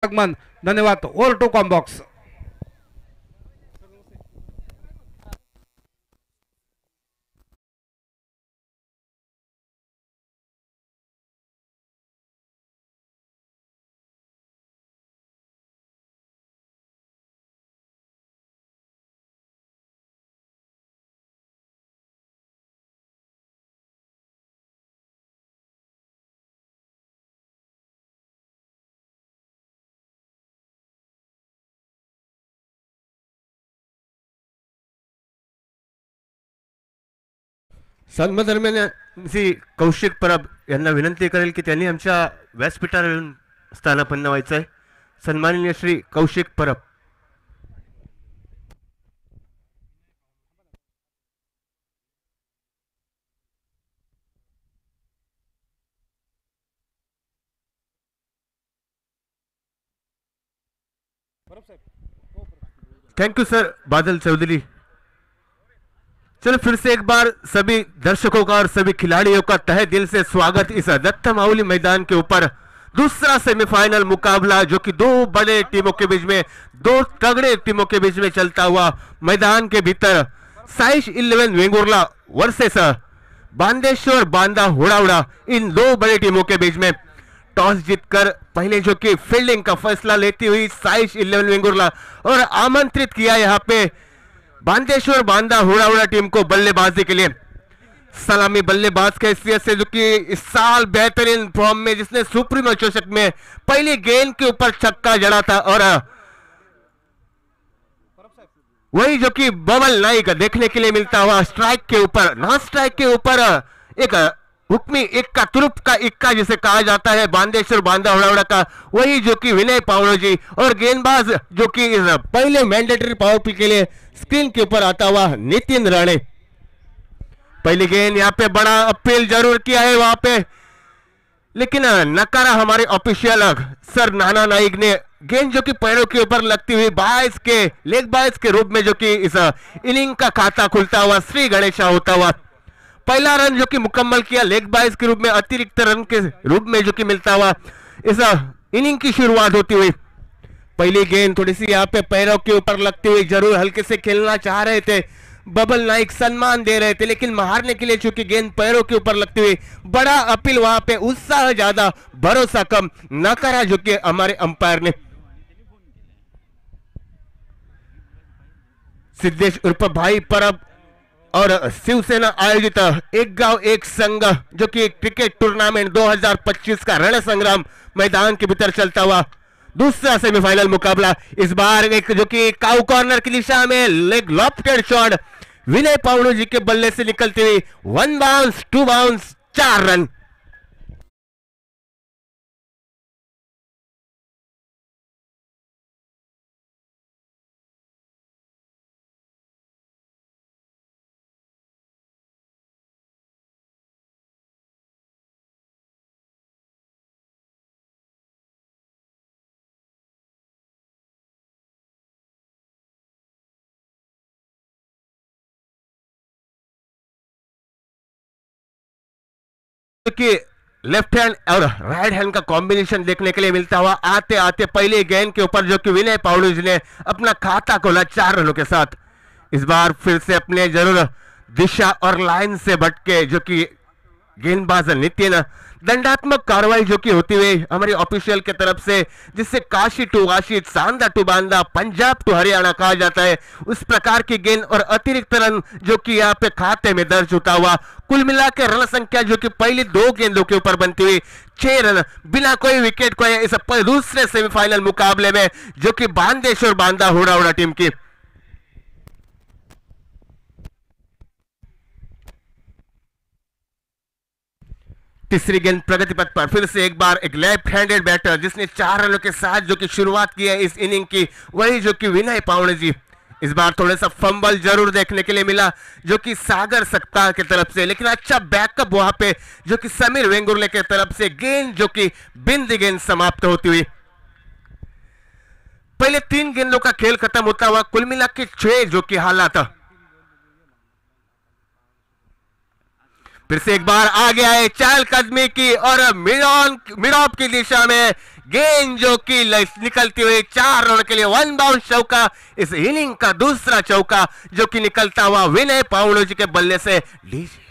आगमन। धन्यवाद। Over to कॉम्बॉक्स। सन्मानधर्म्यांनी श्री कौशिक परब यांना विनंती करेल की त्यांनी आमच्या व्यासपीठावर येऊन स्थानापन्न व्हायचं आहे. सन्माननीय Shri Kaushik Parab. Thank you sir Badal Chaudhary. चलो फिर से एक बार सभी दर्शकों का और सभी खिलाड़ियों का तहे दिल से स्वागत इस दत्त माउली मैदान के ऊपर. दूसरा सेमीफाइनल मुकाबला जो कि दो बड़े टीमों के बीच में, दो तगड़े टीमों के बीच में चलता हुआ मैदान के भीतर साइश 11 वेंगुर्ला वर्सेस बांदेश्वर बांदा हुड़ाउड़ा. इन दो बड़ी टीमों के बीच में टॉस जीतकर पहले जो कि फील्डिंग का फैसला लेती हुई साइश 11 वेंगुर्ला और आमंत्रित किया यहाँ पे बांदेश्वर बांदा हुड़ाउड़ा टीम को बल्लेबाजी के लिए. सलामी बल्लेबाज की हैसियत से जो कि इस साल बेहतरीन फॉर्म में, जिसने सुप्रीमो चषक में पहली गेंद के ऊपर छक्का जड़ा था, और वही जो कि बबल नाइक देखने के लिए मिलता हुआ स्ट्राइक के ऊपर, नॉन स्ट्राइक के ऊपर एक हुक्मी इक्का, तुरुप का इक्का जिसे कहा जाता है बांदेश्वर बांदा हुड़ाउड़ा का, वही जो कि विनय पावड़ो जी, और गेंदबाज जो कि इस पहले मैंडेटरी पावर प्ले के लिए स्क्रीन के ऊपर आता हुआ नितिन राणे. पहली गेंद यहाँ पे बड़ा अपील जरूर किया है वहां पे, लेकिन नकारा हमारे ऑफिशियल सर नाना नाइक ने. गेंद जो कि पैरों के ऊपर लगती हुई बाइस के लेग बाइस के रूप में जो कि इस इनिंग का खाता खुलता हुआ श्री गणेशा होता हुआ. पहला रन जो कि मुकम्मल किया लेग बाइस के रूप में, अतिरिक्त रन के रूप में जो कि मिलता हुआ इस इनिंग की शुरुआत होती हुई. पहली गेंद थोड़ी सी यहाँ पे पैरों के ऊपर लगती हुई, जरूर हल्के से खेलना चाह रहे थे बबल नाइक, सम्मान दे रहे थे, लेकिन मारने के लिए चूंकि गेंद पैरों के ऊपर लगती हुई, बड़ा अपील वहां पे, उत्साह ज्यादा भरोसा कम, नकारा जो कि हमारे अंपायर ने. सिद्धेश उर्फ भाई परब और शिवसेना आयोजित एक गांव एक संघ जो कि क्रिकेट टूर्नामेंट 2025 का रण संग्राम मैदान के भीतर चलता हुआ दूसरा सेमीफाइनल मुकाबला. इस बार एक जो कि काउ कॉर्नर की दिशा में लेग लॉफ्टेड शॉट विनय पावड़ो जी के बल्ले से निकलती हुई, 1 बाउंस 2 बाउंस 4 रन. कि लेफ्ट हैंड और राइट हैंड का कॉम्बिनेशन देखने के लिए मिलता हुआ, आते आते पहले गेंद के ऊपर जो कि विनय पावड़ो जी ने अपना खाता खोला 4 रनों के साथ. इस बार फिर से अपने जरूर दिशा और लाइन से भटके जो कि गेंदबाज नितिन, दंडात्मक कार्रवाई जो कि होती हुई हमारी ऑफिशियल की तरफ से, जिससे Kashi to Vashi, Sanda to Banda, Punjab to Haryana कहा जाता है, उस प्रकार की गेंद और अतिरिक्त रन जो कि यहाँ पे खाते में दर्ज होता हुआ, कुल मिलाकर रन संख्या जो कि पहली 2 गेंदों के ऊपर बनती हुई 6 रन बिना कोई विकेट को इस दूसरे सेमीफाइनल मुकाबले में जो कि बांदेश्वर बांदा हुड़ाउड़ा टीम की. तीसरी गेंद प्रगति पथ पर फिर से एक बार एक लेफ्ट हैंडेड बैटर जिसने 4 रनों के साथ जो कि शुरुआत की है इस इनिंग की, वही जो कि विनय पावड़े जी. इस बार थोड़ा सा फंबल जरूर देखने के लिए मिला जो कि सागर सप्ताह की तरफ से, लेकिन अच्छा बैकअप वहां पे जो कि समीर वेंगुर्ले की तरफ से. गेंद जो कि बिंद गेंद समाप्त होती हुई, पहले 3 गेंदों का खेल खत्म होता हुआ कुल मिला के 6 जो कि हालात. फिर से एक बार आ गया है चहल कदमी की और मिड ऑफ की दिशा में गेंद जो कि निकलती हुई 4 रन के लिए 1 बाउंस चौका, इस इनिंग का दूसरा चौका जो कि निकलता हुआ विनय पाउलोजी के बल्ले से। लीजिए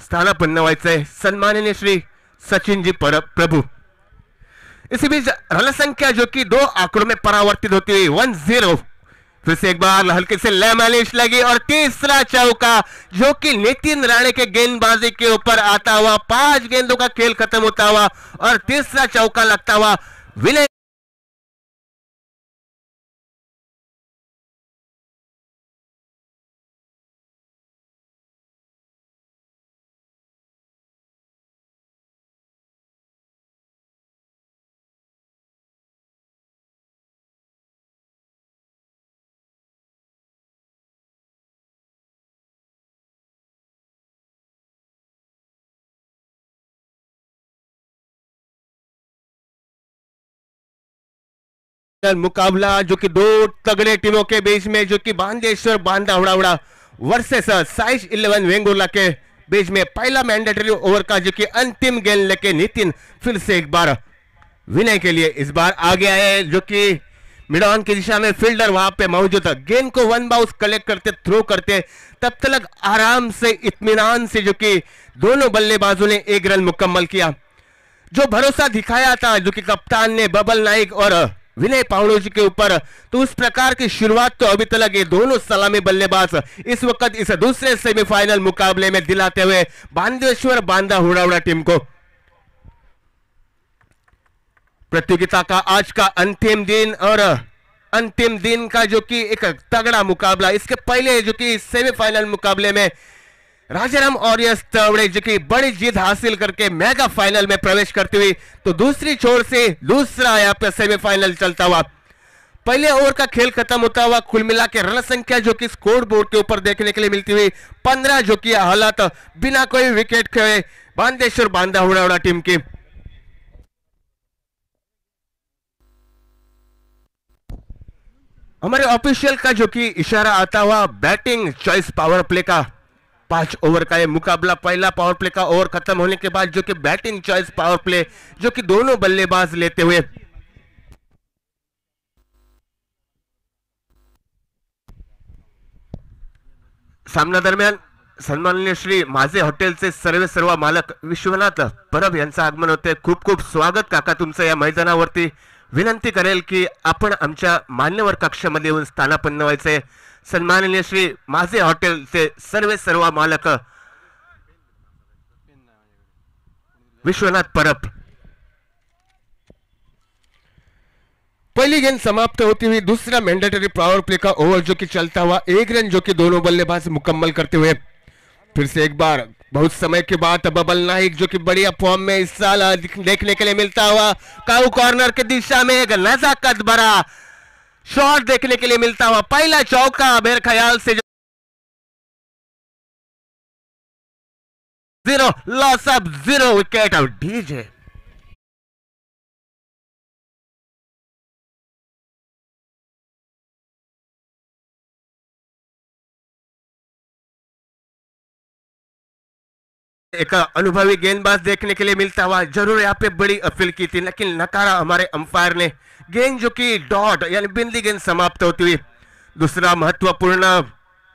स्थानापन्न व्हायचंय सन्माननीय श्री सचिन जी प्रभु। इसी बीच रन संख्या जो कि 2 आंकड़ों में परावर्तित होती हुई 1-0। फिर से एक बार हल्के से लैमालिश लगी और तीसरा चौका जो कि नितिन राणे के गेंदबाजी के ऊपर आता हुआ, 5 गेंदों का खेल खत्म होता हुआ और तीसरा चौका लगता हुआ विनय। मुकाबला जो कि 2 तगड़े टीमों के बीच में, जो कि बांदेश्वर बांदा हुड़ाहुड़ा वर्सेस साइज 11 वेंगुर्ला के बीच में पहला मैंडेटरी ओवर का जो कि अंतिम गेंद लेके नितिन फिर से एक बार विनय के लिए इस बार आ गया है, जो कि मिड ऑन की दिशा में फील्डर वहां पे मौजूद है। गेंद को 1 बाउंस कलेक्ट करते, थ्रो करते, तब तक आराम से इत्मीनान से जो कि दोनों बल्लेबाजों ने 1 रन मुकम्मल किया। जो भरोसा दिखाया था जो कि कप्तान ने बबल नाइक और विनय पाउलोजी के ऊपर, तो उस प्रकार की शुरुआत तो अभी तक ये दोनों सलामी बल्लेबाज इस वक्त इस दूसरे सेमीफाइनल मुकाबले में दिलाते हुए बांदेश्वर बांदा हुड़ाहुड़ा टीम को। प्रतियोगिता का आज का अंतिम दिन और अंतिम दिन का जो कि एक तगड़ा मुकाबला। इसके पहले जो कि सेमीफाइनल मुकाबले में राजाराम वॉरियर्स तवड़े जो कि बड़ी जीत हासिल करके मेगा फाइनल में प्रवेश करती हुई, तो दूसरी छोर से दूसरा यहाँ पे सेमीफाइनल चलता हुआ। पहले ओवर का खेल खत्म होता हुआ कुल मिला के रन संख्या जो कि स्कोर बोर्ड के ऊपर देखने के लिए मिलती हुई 15, जो कि हालात बिना कोई विकेट खेले बांदेश्वर बांदा हुड़ाहुड़ा टीम की। हमारे ऑफिशियल का जो कि इशारा आता हुआ बैटिंग चॉइस पावर प्ले का 5 ओवर का ये मुकाबला। पहला पावर प्ले का ओवर खत्म होने के बाद जो कि बैटिंग चॉइस पावर प्ले जो कि दोनों बल्लेबाज लेते हुए सामना दरम्यान सन्माननीय श्री माझे हॉटेलचे सर्वे सर्व मालक विश्वनाथ परब यांचं आगमन होते। खूप खूप स्वागत काका तुमचं या मैदानावरती। विनंती करेल की आपण आमच्या मान्यवर कक्षामध्ये येऊन स्थानापन्न व्हायचे। सन्माननीय श्री माझे हॉटेलचे सर्व मालक विश्वनाथ परब। पहली गेंद समाप्त होती हुई दूसरा मैंडेटरी पावर प्ले का ओवर जो कि चलता हुआ 1 रन जो कि दोनों बल्लेबाज मुकम्मल करते हुए फिर से एक बार बहुत समय के बाद बबल नाइक जो कि बढ़िया फॉर्म में इस साल देखने के लिए मिलता हुआ काऊ कॉर्नर के दिशा में एक नजाकत भरा शॉट देखने के लिए मिलता हुआ। पहला चौका मेरे ख्याल से 0 loss of 0 wicket out DJ. एक अनुभवी गेंदबाज देखने के लिए मिलता हुआ। जरूर यहाँ पे बड़ी अपील की थी लेकिन नकारा हमारे अंपायर ने। गेंद जो कि डॉट यानी बिंदी गेंद समाप्त होती हुई। दूसरा महत्वपूर्ण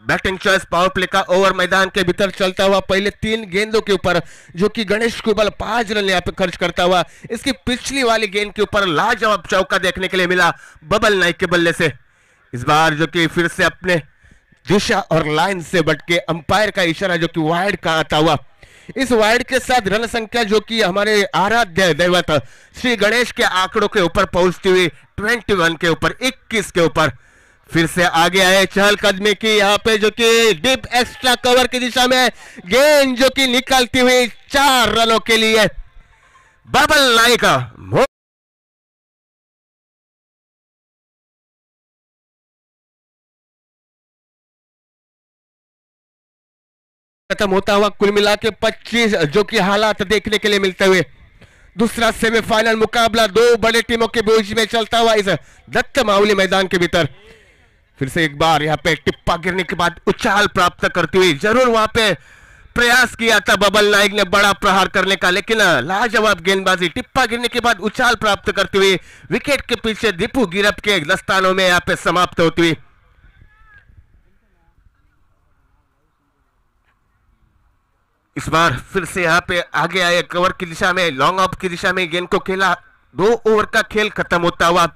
बैटिंग चॉइस पावर प्ले का ओवर मैदान के भीतर चलता हुआ। पहले 3 गेंदों के ऊपर जो कि गणेश कुबल 5 रन यहाँ पे खर्च करता हुआ। इसकी पिछली वाली गेंद के ऊपर लाजवाब चौका देखने के लिए मिला बबल नाइक के बल्ले से। इस बार जो कि फिर से अपने दिशा और लाइन से बटके अंपायर का इशारा जो कि वाइड का आता हुआ। इस वाइड के साथ रन संख्या जो कि हमारे आराध्य दैवत श्री गणेश के आंकड़ों के ऊपर पहुंचती हुई 21 के ऊपर 21 के ऊपर फिर से आगे आए चहलकदमी की। यहाँ पे जो कि डीप एक्स्ट्रा कवर की दिशा में गेंद जो कि निकलती हुई 4 रनों के लिए बबल नाइक खत्म होता हुआ। कुल मिला के 25 जो कि हालात देखने के लिए मिलते हुए दूसरा सेमीफाइनल मुकाबला दो बड़े टीमों के बीच में चलता हुआ इस दत्त मावली मैदान के भीतर। फिर से एक बार यहाँ पे टिप्पा गिरने के बाद उछाल प्राप्त करती हुई जरूर वहां पे प्रयास किया था बबल नाइक ने बड़ा प्रहार करने का, लेकिन लाजवाब गेंदबाजी टिप्पा गिरने के बाद उछाल प्राप्त करते हुए विकेट के पीछे दीपू गिरप के दस्तानों में यहाँ पे समाप्त होती हुई। इस बार फिर से यहाँ पे आगे आए कवर की दिशा में, लॉन्ग ऑफ की दिशा में गेंद को खेला। 2 ओवर का खेल खत्म होता हुआ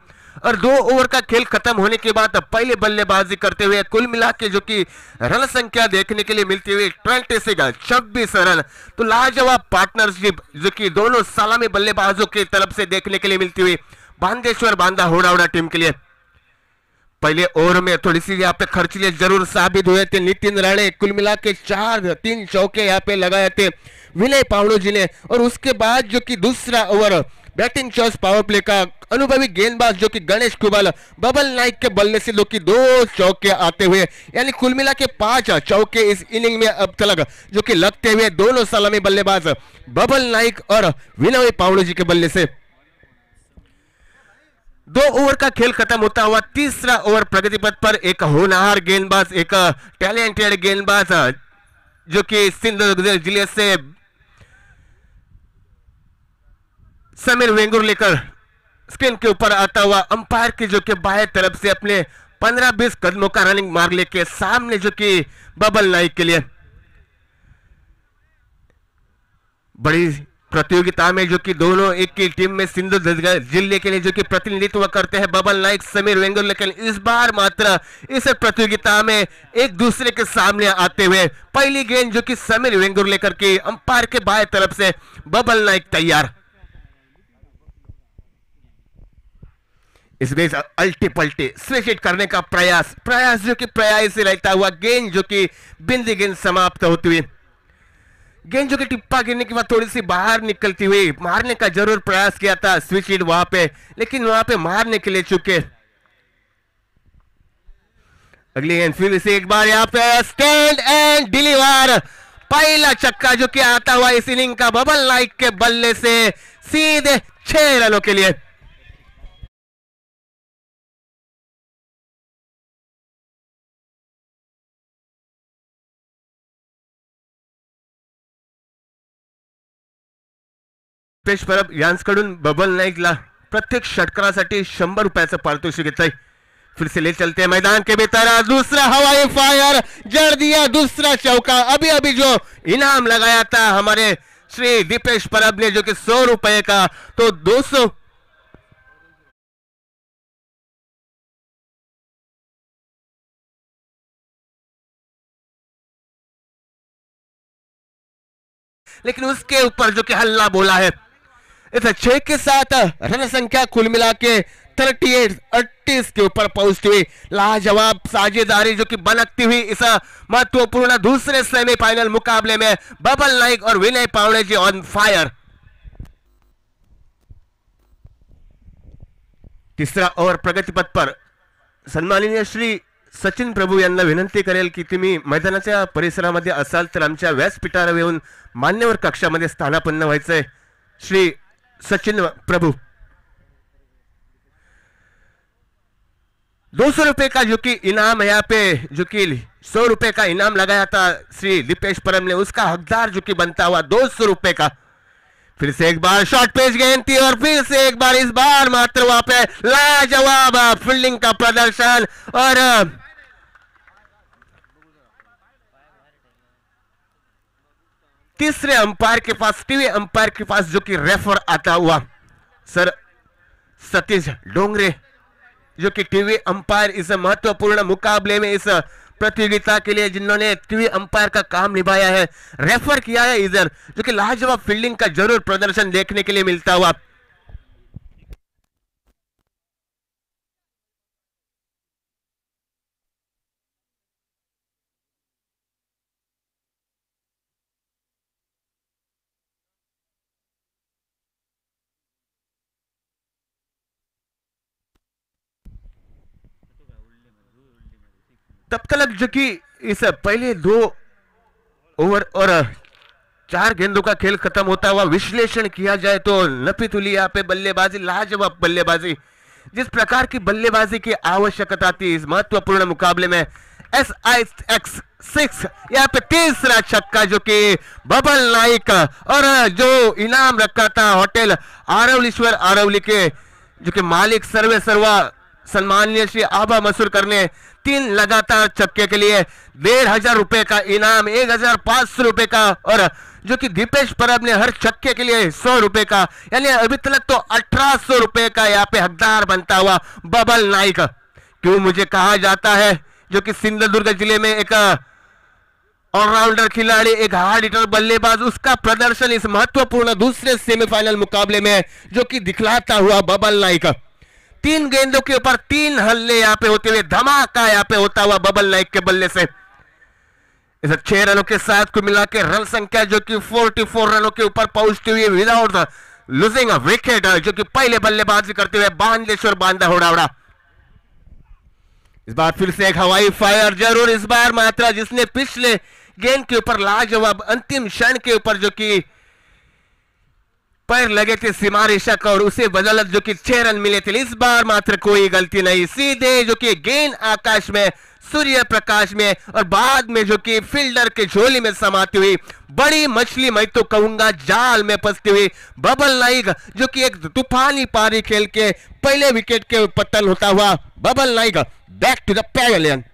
और 2 ओवर का खेल खत्म होने के बाद पहले बल्लेबाजी करते हुए कुल मिला के जो कि रन संख्या देखने के लिए मिलती हुई 26 रन, तो लाजवाब पार्टनरशिप जो कि दोनों सलामी बल्लेबाजों की तरफ से देखने के लिए मिलती हुई बांदेश्वर बांदा होड़ावड़ा टीम के लिए। पहले ओवर में थोड़ी सी यहाँ पे खर्चीले जरूर साबित हुए थे नितिन राणे, कुल मिला के 3 चौके यहाँ पे लगाए थे विनय पावड़ो जी ने। और उसके बाद जो कि दूसरा over batting choice power play का अनुभवी गेंदबाज जो कि गणेश कुबल बबल नाइक के बल्ले से जो कि 2 चौके आते हुए, यानी कुल मिला के 5 चौके इस इनिंग में अब तक जो कि लगते हुए दोनों सलामी बल्लेबाज बबल नाइक और विनय पावड़ो जी के बल्ले से। 2 ओवर का खेल खत्म होता हुआ तीसरा ओवर प्रगति पथ पर एक होनहार गेंदबाज, एक टैलेंटेड गेंदबाज जो कि सिंधुदुर्ग जिले से समीर वेंगुर लेकर स्क्रीन के ऊपर आता हुआ अंपायर की जो कि बाएं तरफ से अपने 15-20 कदमों का रनिंग मार लेके सामने जो कि बबल नाइक के लिए बड़ी प्रतियोगिता में जो कि दोनों एक की टीम में सिंधुदुर्ग जिले के लिए जो कि प्रतिनिधित्व करते हैं बबल नाइक समीर वेंगुर, लेकिन इस बार मात्र इस प्रतियोगिता में एक दूसरे के सामने आते हुए पहली गेंद जो कि समीर वेंगुर लेकर के अंपायर के बाएं तरफ से बबल नाइक तैयार। इस बीच अल्टी पल्टी स्विच हिट करने का प्रयास जो कि प्रयास से रहता हुआ गेंद जो कि बिंदी गेंद समाप्त होती हुई, गेंद जो कि टिप्पा गिरने के बाद थोड़ी सी बाहर निकलती हुई मारने का जरूर प्रयास किया था स्विच हिट वहां पे, लेकिन वहां पे मारने के लिए चुके। अगली गेंद फिर से एक बार यहाँ पे स्टैंड एंड डिलीवर, पहला छक्का जो कि आता हुआ इस इनिंग का बबल नाइक के बल्ले से सीधे 6 रनों के लिए। पेश परब यांसकडून बबल नाईकला प्रत्येक षटकारासाठी 100 रुपयाचं पारितोषिक घेत आहे। फिर से ले चलते हैं मैदान के भीतर, दूसरा हवाई फायर जड़ दिया, दूसरा चौका। अभी अभी जो इनाम लगाया था हमारे श्री दीपेश परब ने जो कि 100 रुपए का, तो 200 लेकिन उसके ऊपर जो कि हल्ला बोला है। इस 6 के साथ रन संख्या कुल मिला के 38 के ऊपर पहुंचती हुई लाजवाब साझेदारी जो कि बनकती हुई इस महत्वपूर्ण दूसरे सेमीफाइनल मुकाबले में बबल नाइक और विनय पावड़े जी ऑन फायर। तीसरा ओव्हर प्रगतीपथ पर सन्माननीय श्री सचिन प्रभू यांना विनंती करेल की तुम्ही मैदानाच्या परिसरामध्ये असाल तर आमच्या व्यासपीठावर येऊन मान्यवर कक्षामध्ये स्थानापन्न व्हायचंय। श्री सचिन प्रभू 200 रुपए का जो कि इनाम है, यहाँ पे जो कि 100 रुपए का इनाम लगाया था श्री दीपेश परम ने, उसका हकदार जो कि बनता हुआ 200 रुपए का। फिर से एक बार शॉर्ट पेज गेंद थी और फिर से एक बार, इस बार मात्र वहां पे लाजवाब फील्डिंग का प्रदर्शन और तीसरे अंपायर के पास, टीवी अंपायर के पास जो कि रेफर आता हुआ सर सतीश डोंगरे जो कि टीवी अंपायर इस महत्वपूर्ण मुकाबले में इस प्रतियोगिता के लिए जिन्होंने टीवी अंपायर का काम निभाया है, रेफर किया है इधर, जो कि लाजवाब फील्डिंग का जरूर प्रदर्शन देखने के लिए मिलता हुआ। तब तक जो कि इस पहले 2 ओवर और 4 गेंदों का खेल खत्म होता हुआ विश्लेषण किया जाए तो नफीतुली यहाँ पे बल्लेबाजी, लाजवाब बल्लेबाजी। जिस प्रकार की बल्लेबाजी की आवश्यकता थी इस महत्वपूर्ण मुकाबले में, SIX 6 यहाँ पे तीसरा छक्का जो कि बबल नाइक, और जो इनाम रखा था होटल आरवलीश्वर आरवली के जो कि मालिक सर्वे सर्वा सम्माननीय श्री आभा मसूरकर ने 3 लगातार छक्के के लिए 1500 रुपए का इनाम, 1500 रुपए का, और जो कि दीपेश परब ने हर छक्के के लिए 100 रुपए का, यानी अभी तक तो 1800 रुपए का यहाँ पे हकदार बनता हुआ बबल नाइक। क्यों मुझे कहा जाता है जो कि सिंधुदुर्ग जिले में एक ऑलराउंडर खिलाड़ी, एक हार्ड हिटर बल्लेबाज, उसका प्रदर्शन इस महत्वपूर्ण दूसरे सेमीफाइनल मुकाबले में जो कि दिखलाता हुआ बबल नाइक। 3 गेंदों के ऊपर 3 हल्ले यहाँ पे होते हुए धमाका यहाँ पे होता हुआ बबल नाइक के बल्ले से। इस 6 रनों के साथ को मिला के रन संख्या जो कि 44 रनों के ऊपर पहुंचती हुई विदाउट लूजिंग विकेट, जो कि पहले बल्लेबाजी करते हुए बांदेश्वर बांदा होड़ावड़ा। इस बार फिर से एक हवाई फायर जरूर, इस बार मात्रा जिसने पिछले गेंद के ऊपर लाजवाब अंतिम क्षण के ऊपर जो कि पैर लगे थे सीमा रेखा का और उसे बदौलत जो कि 6 रन मिले थे। इस बार मात्र कोई गलती नहीं, सीधे जो कि गेंद आकाश में, सूर्य प्रकाश में, और बाद में जो कि फील्डर के झोली में समाती हुई बड़ी मछली, मैं तो कहूंगा जाल में फंसती हुई बबल नाइक, जो कि एक तूफानी पारी खेल के पहले विकेट के पतन होता हुआ Babal Naik back to the pavilion.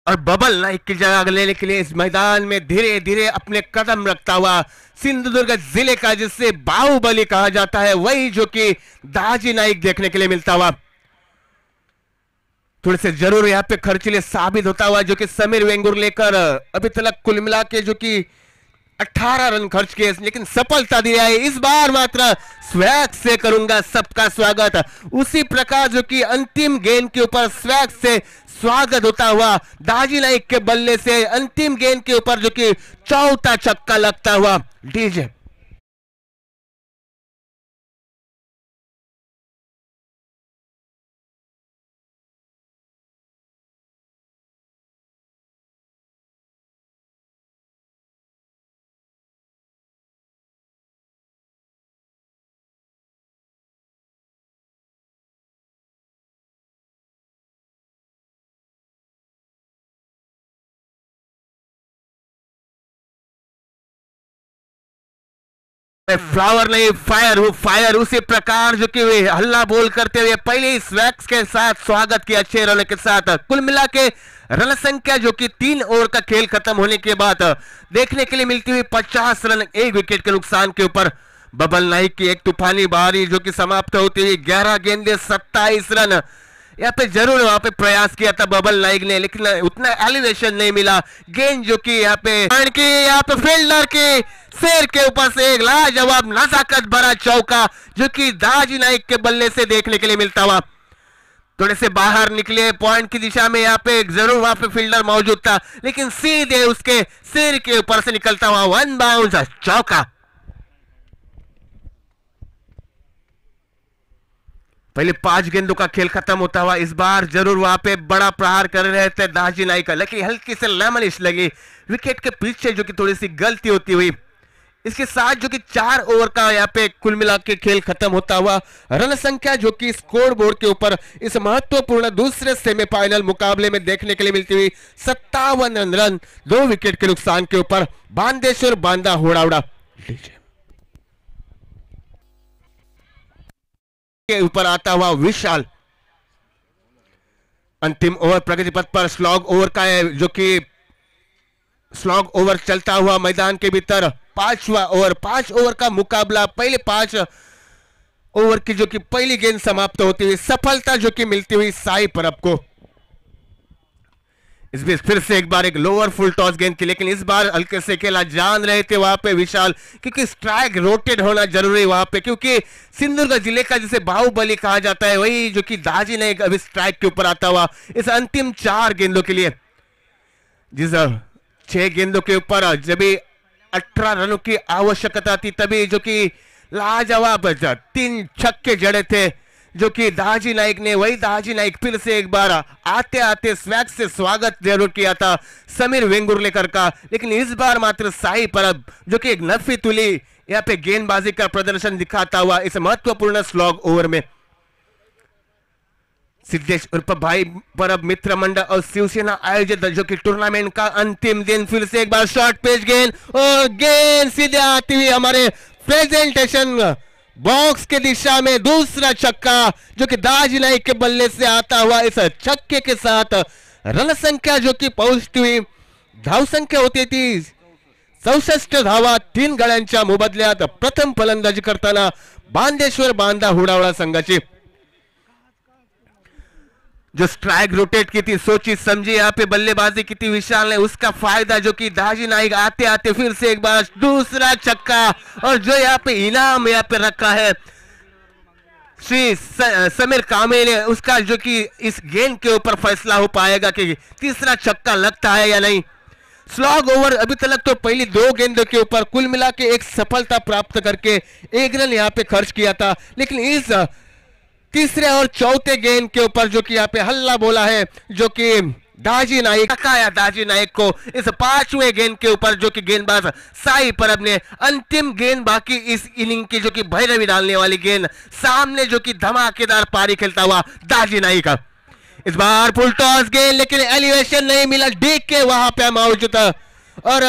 और बबल नाइक की जगह लेने के लिए इस मैदान में धीरे धीरे अपने कदम रखता हुआ सिंधुदुर्ग जिले का जिससे बाहुबली कहा जाता है, वही जो कि दाजी नाइक देखने के लिए मिलता हुआ, थोड़े से जरूर यहाँ पे खर्चीले साबित होता हुआ, जो कि समीर वेंगुर लेकर अभी तक कुल मिला के जो कि 18 रन खर्च किए, लेकिन सफलता दी है। इस बार मात्र स्वैग से करूंगा सबका स्वागत, उसी प्रकार जो कि अंतिम गेंद के ऊपर स्वैग से स्वागत होता हुआ दाजी नाइक के बल्ले से अंतिम गेंद के ऊपर जो कि चौथा छक्का लगता हुआ डीजे। फ्लावर नहीं फायर, वो फायर उसी प्रकार जो कि हल्ला बोल करते हुए पहले ही स्वैक्स के साथ स्वागत किया 6 रनों के साथ। कुल मिला के रन संख्या जो कि 3 ओवर का खेल खत्म होने के बाद देखने के लिए मिलती हुई 50 रन 1 विकेट के नुकसान के ऊपर बबल नाइक की एक तूफानी बारी जो कि समाप्त होती हुई 11 गेंदे 27 रन। यहाँ पे जरूर वहां पे प्रयास किया था बबल नाइक ने, लेकिन उतना एलिवेशन नहीं मिला। गेंद जो कि यहाँ पे फील्डर के सिर के ऊपर से एक लाजवाब नजाकत भरा चौका जो कि दाजी नाइक के बल्ले से देखने के लिए मिलता हुआ, थोड़े से बाहर निकले पॉइंट की दिशा में, यहाँ पे जरूर वहां पे फील्डर मौजूद था, लेकिन सीधे उसके सिर के ऊपर से निकलता हुआ 1 बाउंस चौका। पहले 5 गेंदों का खेल खत्म होता हुआ इस बार जरूर वहां पे बड़ा प्रहार कर रहे थे दाजी नाइक, लेकिन हल्की से लेमनिश लगी विकेट के पीछे जो कि थोड़ी सी गलती होती हुई। इसके साथ जो कि 4 ओवर का यहाँ पे कुल मिला के खेल खत्म होता हुआ रन संख्या जो कि स्कोर बोर्ड के ऊपर इस महत्वपूर्ण दूसरे सेमीफाइनल मुकाबले में देखने के लिए मिलती हुई 57 रन 2 विकेट के नुकसान के ऊपर बांदेश्वर बांदा होड़ावड़ा के ऊपर आता हुआ विशाल। अंतिम ओवर प्रगति पथ पर स्लॉग ओवर का है जो कि स्लॉग ओवर चलता हुआ मैदान के भीतर 5वां ओवर, 5 ओवर का मुकाबला। पहले 5 ओवर की जो कि पहली गेंद समाप्त होती हुई सफलता जो कि मिलती हुई साई परब को। इस बीच फिर से एक बार एक लोअर फुल टॉस गेंद की, लेकिन इस बार हल्के से खेला जान रहे थे वहां पे विशाल, क्योंकि स्ट्राइक रोटेट होना जरूरी वहां पे, क्योंकि सिंधुदुर्ग जिले का जिसे बाहुबली कहा जाता है वही जो कि दाजी ने अभी स्ट्राइक के ऊपर आता हुआ इस अंतिम 4 गेंदों के लिए, जिस 6 गेंदों के ऊपर जब 18 रनों की आवश्यकता थी तभी जो कि लाजवाब 3 छक्के जड़े थे जो कि दाजी नाइक ने, वही दाजी नाइक फिर से एक बार आते आते स्वैग से स्वागत जरूर किया था समीर वेंगुर्लेकर का, लेकिन इस बार मात्र साई परब जो कि एक नफी तुली यहाँ पे गेंदबाजी का प्रदर्शन दिखाता हुआ इस महत्वपूर्ण स्लॉग ओवर में। सिद्धेश उर्फ भाई परब मित्र मंडल और शिवसेना आयोजित जो कि टूर्नामेंट का अंतिम दिन, फिर से एक बार शॉर्ट पेज गेंद और गेंद सीधे आती हुई हमारे प्रेजेंटेशन बॉक्स के दिशा में दूसरा छक्का जो कि दाजी नाइक के बल्ले से आता हुआ इस छक्के के साथ रन संख्या जो कि पहुंचती हुई धाव संख्या होती थी 64 धावा 3 गड्यांच्या मोबदल्यात प्रथम फलंदाजी करताना बांदेश्वर बांदा हुडावळा संघाची। जो स्ट्राइक रोटेट की थी सोची समझी यहाँ पे बल्लेबाजी की थी विशाल ने, उसका फायदा जो कि दाजी नाइक आते आते फिर से एक बार दूसरा छक्का, और जो यहाँ पे इनाम यहाँ पे रखा है श्री समीर कामे ने, उसका जो कि इस गेंद के ऊपर फैसला हो पाएगा कि तीसरा छक्का लगता है या नहीं। स्लॉग ओवर अभी तक तो पहली 2 गेंदों के ऊपर कुल मिला के एक सफलता प्राप्त करके 1 रन यहाँ पे खर्च किया था, लेकिन इस तीसरे और चौथे गेंद के ऊपर जो कि यहाँ पे हल्ला बोला है जो कि दाजी नाइक या दाजी नाइक को इस 5वें गेंद के ऊपर जो कि गेंदबाज साई परब ने अंतिम गेंद बाकी इस इनिंग की जो कि भैरवी डालने वाली गेंद सामने जो कि धमाकेदार पारी खेलता हुआ दाजी नाइक, इस बार फुल टॉस गेंद लेकिन एलिवेशन नहीं मिला, देख के वहां पे मौजूद और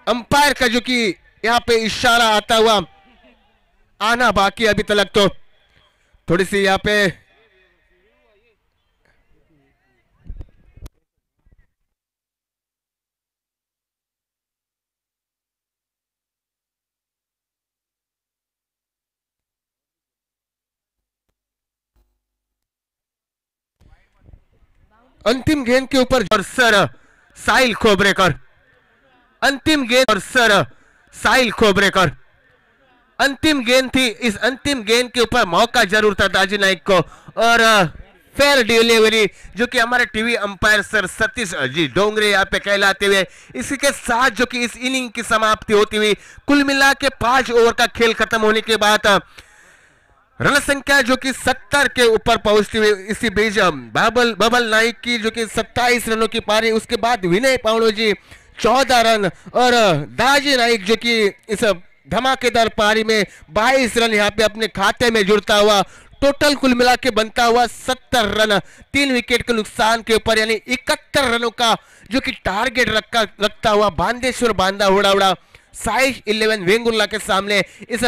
अंपायर का जो कि यहाँ पे इशारा आता हुआ आना बाकी अभी तक तो थोड़ी सी यहाँ पे अंतिम गेंद के ऊपर और सर साहिल खोबरेकर, अंतिम गेंद और सर साहिल खोबरेकर अंतिम गेंद थी, इस अंतिम गेंद के ऊपर मौका जरूर था दाजी नाइक को, और फेयर डिलीवरी जो कि हमारे TV umpire sir Satish ji Dongre यहाँ पे कहलाते हुए इसी के साथ जो कि इस इनिंग की समाप्ति होती हुई कुल मिला के 5 ओवर का खेल खत्म होने के बाद रन संख्या जो कि 70 के ऊपर पहुंचती हुई इसी बीच बबल नाइक की जो कि 27 रनों की पारी, उसके बाद विनय पावड़ो जी 14 रन और दाजी नाइक जो कि इस धमाकेदार पारी में 22 रन यहाँ पे अपने खाते में जुड़ता हुआ टोटल कुल मिला के बनता हुआ 70 रन 3 विकेट के नुकसान के ऊपर, यानी 71 रनों का जो कि टारगेट रखता हुआ बांदेश्वर बांदा हुडावड़ा साई 11 वेंगुर्ला के सामने इस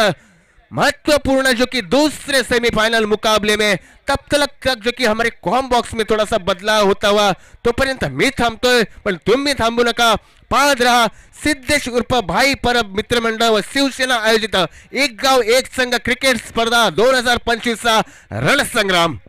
महत्वपूर्ण जो कि दूसरे सेमीफाइनल मुकाबले में तब तक जो कि हमारे कॉम बॉक्स में थोड़ा सा बदलाव होता हुआ तोपर्यंत मी थांबतोय पण तुम्ही थांबू नका, पाहत रहा सिद्धेश उर्फ भाई परब मित्र मंडळ व शिवसेना आयोजित एक गाव एक संघ क्रिकेट स्पर्धा 2025 चा रणसंग्राम।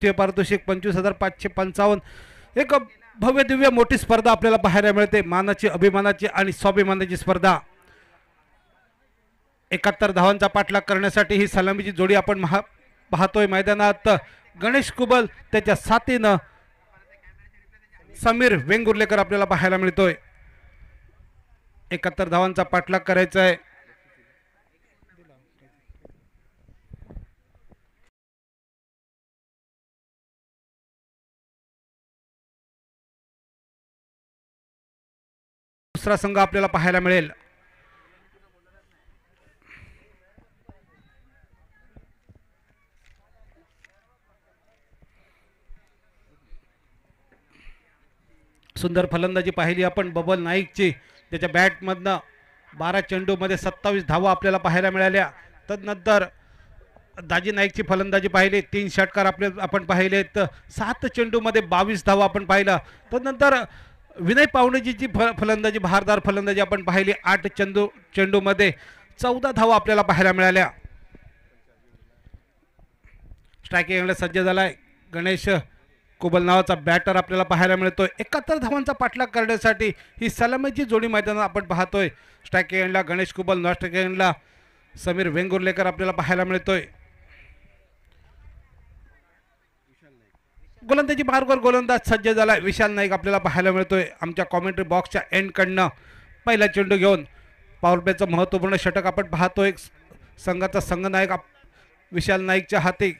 पारितोषिक 25,555. एक भव्य दिव्य मोठी स्पर्धा आपल्याला पाहायला मिळते. मानाची, अभिमानाची आणि स्वाभिमानाची स्पर्धा. 71 धावांचा पाठलाग करण्यासाठी ही सलामीची जोडी आपण पाहतोय मैदानात. गणेश कुबल त्याच्या साथीनं समीर वेंगुर्लेकर आपल्याला पाहायला मिळतोय. 71 धावांचा पाठलाग करायचा आहे. दुसरा संघ आपल्याला पाहायला मिळेल. सुंदर फलंदाजी पाहिली आपण बबल नाईकची. त्याच्या बॅटमधनं 12 चेंडूमध्ये 27 धावा आपल्याला पाहायला मिळाल्या. तदनंतर दाजी नाईकची फलंदाजी पाहिली. 3 षटकार आपण पाहिलेत. 7 चेंडूमध्ये 22 धावा आपण पाहिलं. तदनंतर विनय पावणेजीची फलंदाजी, बहारदार फलंदाजी आपण पाहिली. 8 चेंडूमध्ये 14 धावा आपल्याला पाहायला मिळाल्या. स्ट्रायकिंगला सज्ज झालाय गणेश कुबल नावाचा बॅटर आपल्याला पाहायला मिळतोय. 71 धावांचा पाठलाग करण्यासाठी ही सलामीची जोडी मैदानात आपण पाहतोय. स्ट्रायकिंगला गणेश कुबल, नॉन स्ट्रायकिंगला समीर वेंगुर्लेकर आपल्याला पाहायला मिळतोय. गोलंदाजी मार्गवर गोलंदाज सज्ज झाला विशाल नाईक आपल्याला पाहायला मिळतोय. आमच्या कॉमेंट्री बॉक्सच्या एंडकडनं पहिला चेंडू घेऊन पॉवर प्लेचं महत्त्वपूर्ण षटक आपण पाहतोय. संघाचा संघनायक विशाल नाईकच्या हाती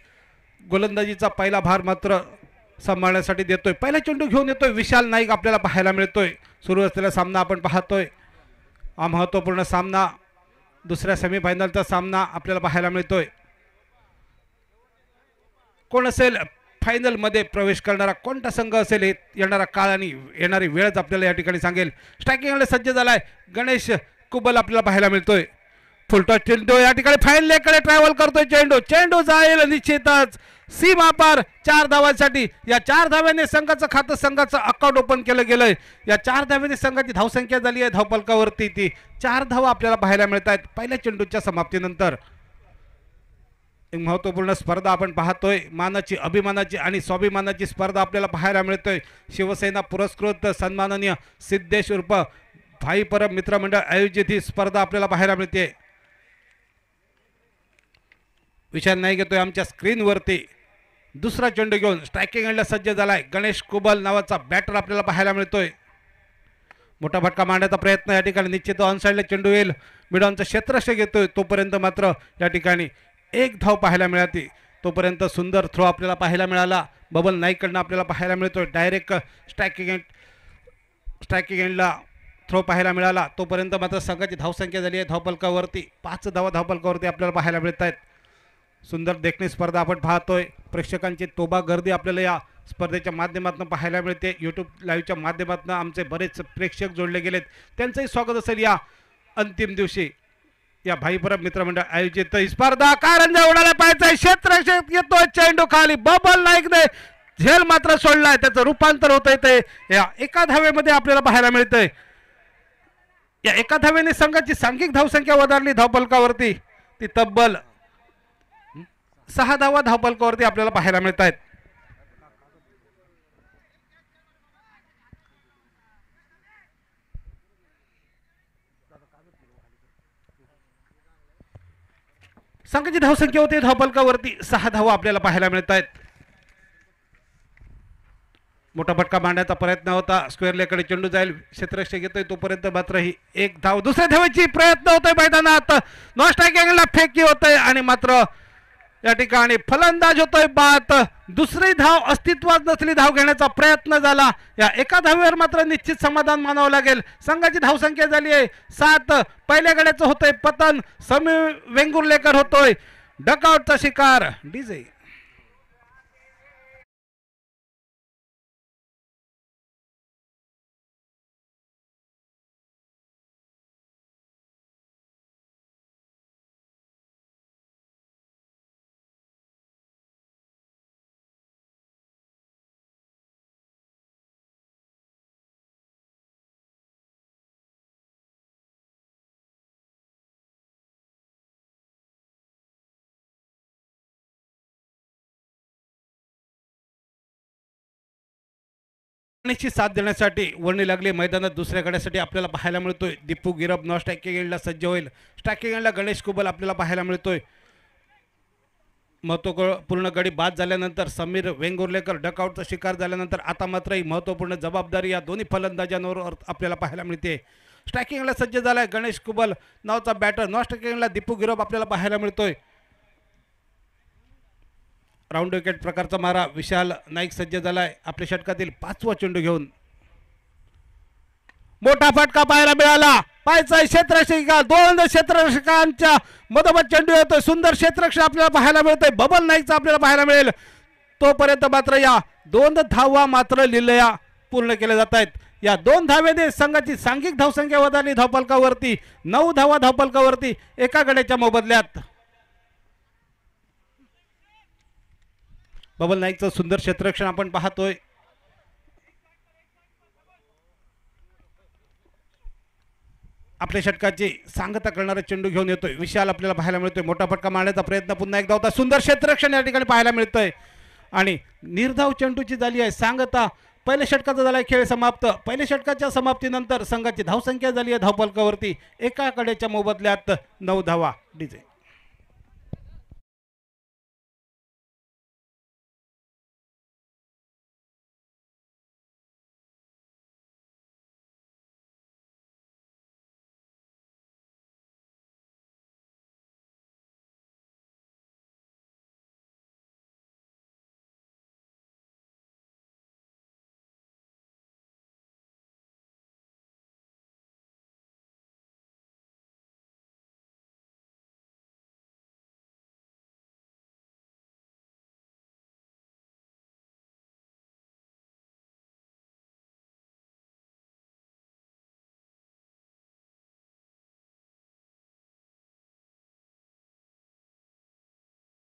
गोलंदाजीचा पहिला भार मात्र सांभाळण्यासाठी देतोय. पहिला चेंडू घेऊन येतोय विशाल नाईक आपल्याला पाहायला मिळतोय. सुरू असलेला सामना आपण पाहतोय. हा महत्त्वपूर्ण सामना, दुसऱ्या सेमीफायनलचा सामना आपल्याला पाहायला मिळतोय. कोण असेल फायनलमध्ये प्रवेश करणारा, कोणता संघ असेल हे येणारा काळ आणि येणारी वेळच आपल्याला या ठिकाणी सांगेल. स्ट्रायकिंगला सज्ज झालाय गणेश कुबल आपल्याला पाहायला मिळतोय. फुलटॉस चेंडू या ठिकाणी फायनलकडे ट्रॅव्हल करतोय. चेंडू जाईल निश्चितच सीमा पार 4 धावांसाठी. या 4 धाव्याने संघाचं खातं, संघाचं अकाउंट ओपन केलं गेलंय. या 4 धाव्याने संघाची धावसंख्या झाली आहे धावफलकावरती ती 4 धावा आपल्याला पाहायला मिळत आहेत पहिल्या चेंडूच्या समाप्तीनंतर. एक महत्त्वपूर्ण स्पर्धा आपण पाहतोय. मानाची, अभिमानाची आणि स्वाभिमानाची स्पर्धा आपल्याला पाहायला मिळतोय. शिवसेना पुरस्कृत सन्माननीय सिद्धेश उर्फ भाई परब मित्रमंडळ आयोजित ही स्पर्धा आपल्याला पाहायला मिळते. विशाल नाईक येतोय आमच्या स्क्रीनवरती. दुसरा चेंडू घेऊन स्ट्रायकिंगला सज्ज झालाय गणेश कुबल नावाचा बॅटर आपल्याला पाहायला मिळतोय. मोठा फटका मारण्याचा प्रयत्न या ठिकाणी निश्चित ऑन साईडला चेंडू येईल. मिडॉनचा क्षेत्ररक्षक घेतोय तोपर्यंत मात्र या ठिकाणी 1 धाव पाहायला मिळाली. तोपर्यंत सुंदर थ्रो आपल्याला पाहायला मिळाला. बबल नाईककडनं आपल्याला पाहायला मिळतोय. डायरेक्ट स्ट्रायकिंग एंडला थ्रो पाहायला मिळाला. तोपर्यंत मात्र संघाची धावसंख्या झाली आहे धावफलकावरती 5 धावा धावफलकावरती आपल्याला पाहायला मिळत आहेत. सुंदर देखणी स्पर्धा आपण पाहतोय. प्रेक्षकांची तोबा गर्दी आपल्याला या स्पर्धेच्या माध्यमातून पाहायला मिळते. यूट्यूब लाईव्हच्या माध्यमातून आमचे बरेच प्रेक्षक जोडले गेलेत. त्यांचंही स्वागत असेल या अंतिम दिवशी. या भाईपरब मित्रमंडळ आयोजित ही स्पर्धा. कारंजा उडायला पाहायचा क्षेत्ररक्षक येतोय. चेंडू खाली बबल नाईकने झेल मात्र सोडलाय. त्याचं रूपांतर होतंय ते या एका धावेमध्ये आपल्याला पाहायला मिळतंय. या एका धावेने संघाची सांघिक धावसंख्या वधारली धावफलकावरती. ती तब्बल 6 धावा धावफलकावरती आपल्याला पाहायला मिळत आहेत. संघाची धावसंख्या होती धावफलकावरती 6 धावा आपल्याला पाहायला मिळत आहेत. मोठा फटका मारण्याचा प्रयत्न होता. स्क्वेअर लेकडे चेंडू जाईल. क्षेत्ररक्षक येतोय तोपर्यंत मात्र ही 1 धाव. दुसऱ्या धावेची प्रयत्न होतोय मैदानात. नॉन स्ट्रायकिंगला फेकी होतोय आणि मात्र या ठिकाणी फलंदाज होतोय बाद. दुसरी धाव अस्तित्वात नसलेली धाव घेण्याचा प्रयत्न झाला. या एका धावेवर मात्र निश्चित समाधान मानावं लागेल. संघाची धावसंख्या झाली आहे 7. पहिल्या गड्याचं होतंय पतन. समीर वेंगुर्लेकर होतोय डकआउटचा शिकार. डीजे निश्चित साथ देण्यासाठी वर्णी लागली मैदानात दुसऱ्या गड्यासाठी आपल्याला पाहायला मिळतोय दीपू गिरब नॉन स्ट्रायकिंग एंडला सज्ज होईल. स्ट्रायकिंग एंडला गणेश कुबल आपल्याला पाहायला मिळतोय. महत्त्वपूर्ण गडी बाद झाल्यानंतर समीर वेंगुर्लेकर डकआउटचा शिकार झाल्यानंतर आता मात्र ही महत्त्वपूर्ण जबाबदारी या दोन्ही फलंदाजांवर आपल्याला पाहायला मिळते. स्ट्रायकिंगला सज्ज झालाय गणेश कुबल नावाचा बॅटर. नॉन स्ट्रायकिंगला दीपू गिरब आपल्याला पाहायला मिळतोय. राऊंड विकेट प्रकारचा मारा विशाल नाईक सज्ज झालाय आपल्या षटकातील 5वा चेंडू घेऊन. मोठा फटका पाहायला मिळाला. पाहायचा क्षेत्ररक्षक दोन क्षेत्ररक्षकांच्या मधोमध चेंडू येतोय. सुंदर क्षेत्ररक्षण आपल्याला पाहायला मिळतोय. बबल नाईकचा आपल्याला पाहायला मिळेल. तोपर्यंत मात्र या 2 धावा मात्र लिलया पूर्ण केल्या जात आहेत. या 2 धावेने संघाची सांघिक धावसंख्या वधारली धावफलकावरती 9 धावा धावफलकावरती एका गड्याच्या मोबदल्यात. बबल नाईकचं सुंदर क्षेत्ररक्षण आपण पाहतोय. आपल्या षटकाची सांगता करणारा चेंडू घेऊन येतोय विशाल आपल्याला पाहायला मिळतोय. मोठा फटका मारण्याचा प्रयत्न पुन्हा एकदा होता. सुंदर क्षेत्ररक्षण या ठिकाणी पाहायला मिळतंय आणि निर्धाव चेंडूची झाली आहे सांगता. पहिल्या षटकाचा झालाय खेळ समाप्त. पहिल्या षटकाच्या समाप्तीनंतर संघाची धावसंख्या झाली आहे धावफलकावरती एका कडेच्या मोबदल्यात 9 धावा. डीजे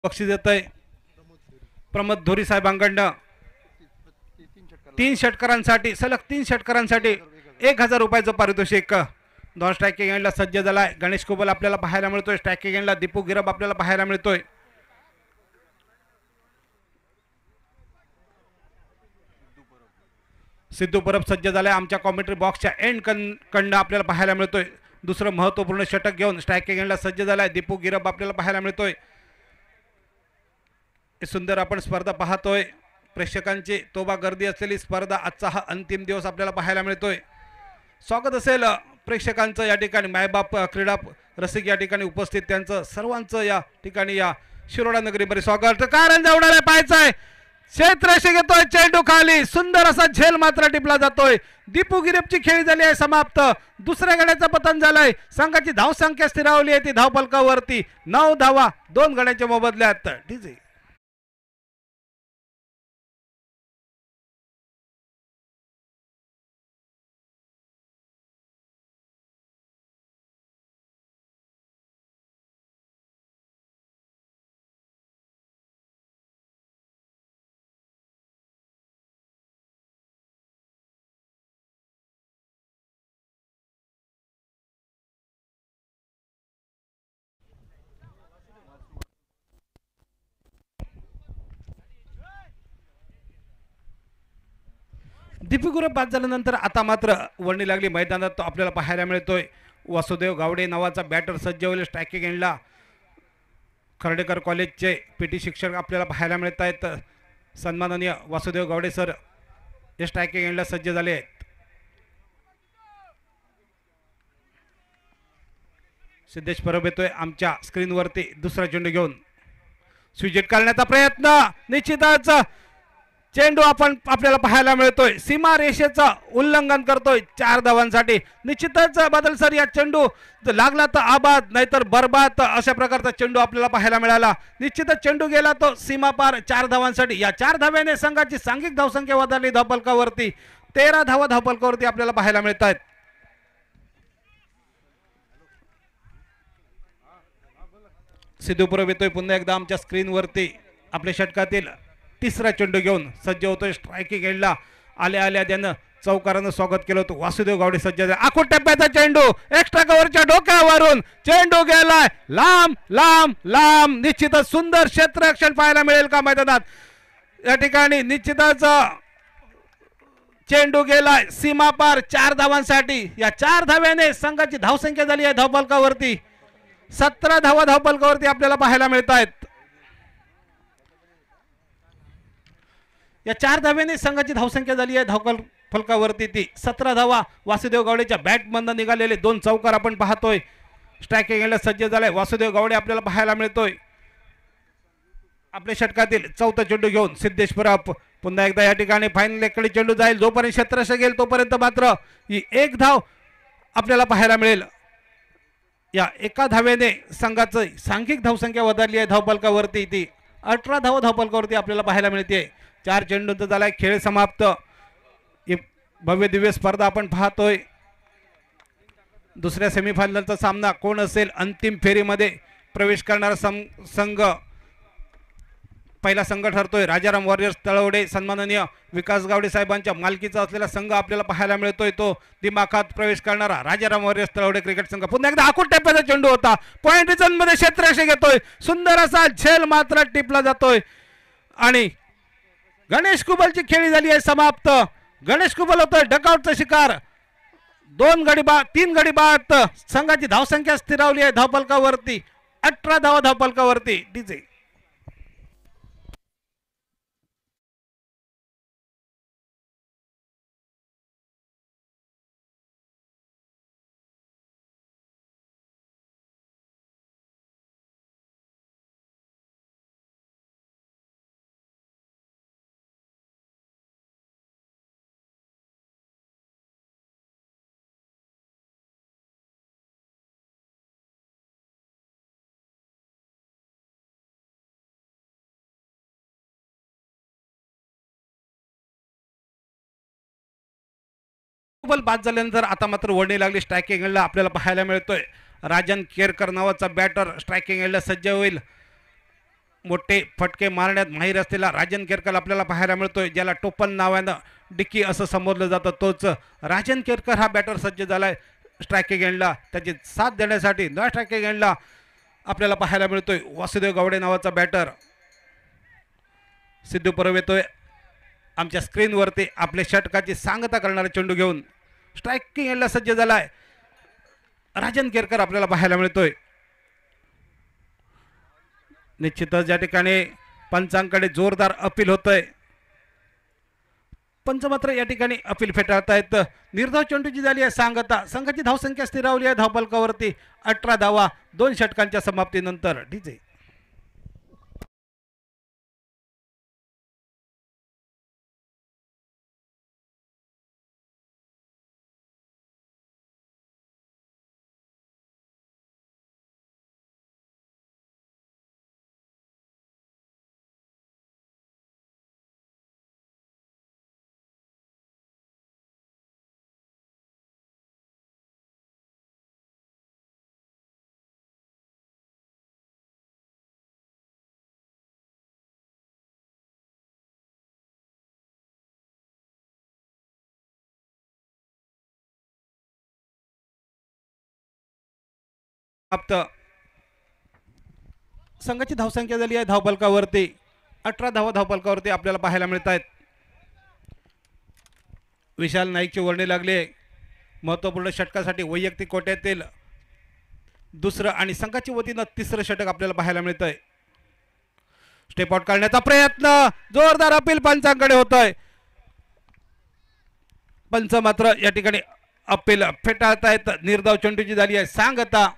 बक्षीस देत आहे प्रमोद धोरी साहेबांकडनं 3 षटकारांसाठी सलग 3 षटकारांसाठी 1000 रुपयाचं पारितोषिक. नॉन स्ट्रायकिंग एंडला सज्ज झालाय गणेश कुबल आपल्याला पाहायला मिळतोय. स्ट्रायकिंग एंडला दीपू गिरब आपल्याला पाहायला मिळतोय. सिद्धू परब सज्ज झालाय आमच्या कॉमेंट्री बॉक्सच्या एंड कडनं आपल्याला पाहायला मिळतोय. दुसरं महत्त्वपूर्ण षटक घेऊन स्ट्रायकिंग एंडला सज्ज झालाय दीपू गिरब आपल्याला पाहायला मिळतोय. सुंदर आपण स्पर्धा पाहतोय. प्रेक्षकांची तोबा गर्दी असलेली स्पर्धा आजचा हा अंतिम दिवस आपल्याला पाहायला मिळतोय. स्वागत असेल प्रेक्षकांचं या ठिकाणी. मायबाप क्रीडा रसिक या ठिकाणी उपस्थित त्यांचं सर्वांचं या ठिकाणी या शिरोडा नगरीमध्ये स्वागत. कारण जवळाला पाहायचंय क्षेत्ररक्षक येतोय चेंडू खाली. सुंदर असा झेल मात्र टिपला जातोय. दीपू गिरबची खेळी झाली आहे समाप्त. दुसऱ्या गड्याचं पतन झालंय. संघाची धावसंख्या स्थिरावली आहे ती धावफलकावरती 9 धावा 2 गड्यांच्या मोबदल्यात. डीजे दीपू गिरब बाद झाल्यानंतर आता मात्र वर्णी लागली मैदानात आपल्याला पाहायला मिळतोय. वासुदेव गावडे नावाचा बॅटर सज्ज होईल. स्ट्रायकिंग एंडला खर्डेकर कॉलेजचे पीटी शिक्षक आपल्याला पाहायला मिळत आहेत. सन्माननीय वासुदेव गावडे सर हे स्ट्रायकिंग एंडला सज्ज झाले आहेत. सिद्धेश परब येतोय आमच्या स्क्रीनवरती दुसरा चेंडू घेऊन. स्विजेट करण्याचा प्रयत्न निश्चितच चेंडू आपल्याला पाहायला मिळतोय. सीमा रेषेचं उल्लंघन करतोय 4 धावांसाठी. निश्चितच बदल सर या चेंडू लागला तर आबाद नाहीतर बरबाद अशा प्रकारचा चेंडू आपल्याला पाहायला मिळाला. निश्चितच चेंडू गेला तो सीमा पार 4 धावांसाठी. या 4 धाव्याने संघाची सांघिक धावसंख्या वधारली धावफलकावरती 13 धावा धावफलकावरती आपल्याला पाहायला मिळत आहेत. सिद्धू परब येतोय पुन्हा एकदा आमच्या स्क्रीनवरती. आपल्या षटकातील तिसरा चेंडू घेऊन सज्ज होतोय. स्ट्रायकिंग एंडला आल्या आल्या त्यानं चौकारानं स्वागत केलं होतं. वासुदेव गावडे सज्ज झाले. आखूड टप्प्याचा चेंडू एक्स्ट्रा कव्हरच्या डोक्यावरून चेंडू गेलाय लांब लांब लांब. निश्चितच सुंदर क्षेत्ररक्षण पाहायला मिळेल का मैदानात. या ठिकाणी निश्चितच चेंडू गेलाय सीमा पार 4 धावांसाठी. या 4 धाव्याने संघाची धावसंख्या झाली आहे धावफलकावरती 17 धावा धावफलकावरती आपल्याला पाहायला मिळत आहेत. या 4 धाव्याने संघाची धावसंख्या झाली आहे धावफलकावरती ती 17 धावा. वासुदेव गावडेच्या बॅट मधून निघालेले 2 चौकार आपण पाहतोय. स्ट्रायकिंग यायला सज्ज झालाय वासुदेव गावडे आपल्याला पाहायला मिळतोय. आपल्या षटकातील चौथा चेंडू घेऊन सिद्धेश परब पुन्हा एकदा या ठिकाणी फायनल लेकडे चेंडू जाईल. जोपर्यंत क्षेत्ररक्षक गेल तोपर्यंत मात्र ही 1 धाव आपल्याला पाहायला मिळेल. या एका धावेने संघाचं सांघिक धावसंख्या वधारली आहे धावफलकावरती ती 18 धावा धावफलकावरती आपल्याला पाहायला मिळते. 4 चेंडूंचा झालाय खेळ समाप्त. ही भव्य दिव्य स्पर्धा आपण पाहतोय. दुसऱ्या सेमीफायनलचा सामना कोण असेल अंतिम फेरीमध्ये प्रवेश करणारा संघ पहिला संघ ठरतोय. राजाराम वॉरियर्स तळवडे सन्माननीय विकास गावडे साहेबांच्या मालकीचा असलेला संघ आपल्याला पाहायला मिळतोय. तो दिमाखात प्रवेश करणारा राजाराम वॉरियर्स तळवडे क्रिकेट संघ. पुन्हा एकदा आखूड टप्प्याचा चेंडू होता. पॉइंट रिझन मध्ये क्षेत्ररक्षक येतोय. सुंदर असा झेल मात्र टिपला जातोय आणि गणेश कुबलची खेळी झाली आहे समाप्त. गणेश कुबल होतोय डकआउटचा शिकार. 3 गडी बाद संघाची धावसंख्या स्थिरावली आहे धावफलकावरती 18 धावा धावफलकावरती. डीजे बाद झाल्यानंतर आता मात्र वळणी लागली स्ट्रायकिंग एंडला आपल्याला पाहायला मिळतोय. राजन केरकर नावाचा बॅटर स्ट्रायकिंग एंडला सज्ज होईल. मोठे फटके मारण्यात माहीर असलेला राजन केरकर आपल्याला पाहायला मिळतोय. ज्याला टोपन नावानं डिक्की असं संबोधलं जातं तोच राजन केरकर हा बॅटर सज्ज झालाय स्ट्रायकिंग एंडला. त्याची साथ देण्यासाठी न स्ट्रायकिंग एंडला आपल्याला पाहायला मिळतोय वासुदेव गावडे नावाचा बॅटर. सिद्धू परब येतोय आमच्या स्क्रीनवरती आपल्या षटकाची सांगता करणारा चेंडू घेऊन. स्ट्रायकिंग एंडला सज्ज झालाय राजन केरकर आपल्याला पाहायला मिळतोय. निश्चितच या ठिकाणी पंचांकडे जोरदार अपील होतंय. पंच मात्र या ठिकाणी अपील फेटाळतायत. निर्धाव चेंडूची झाली आहे सांगता. संघाची धावसंख्या स्थिरावली आहे धावफलकावरती 18 धावा 2 षटकांच्या समाप्तीनंतर. डीजे संघाची धावसंख्या झाली आहे धावफलकावरती 18 धावा धावफलकावरती आपल्याला पाहायला मिळत आहेत. विशाल नाईकचे वर्णे लागले महत्त्वपूर्ण षटकासाठी वैयक्तिक कोट्यातील दुसरं आणि संघाच्या वतीनं तिसरं षटक आपल्याला पाहायला मिळतंय. स्टेप आउट करण्याचा प्रयत्न जोरदार अपील पंचांकडे होतोय. पंच मात्र या ठिकाणी अपील फेटाळतायत. निर्धाव चेंडूची झाली आहे सांगता.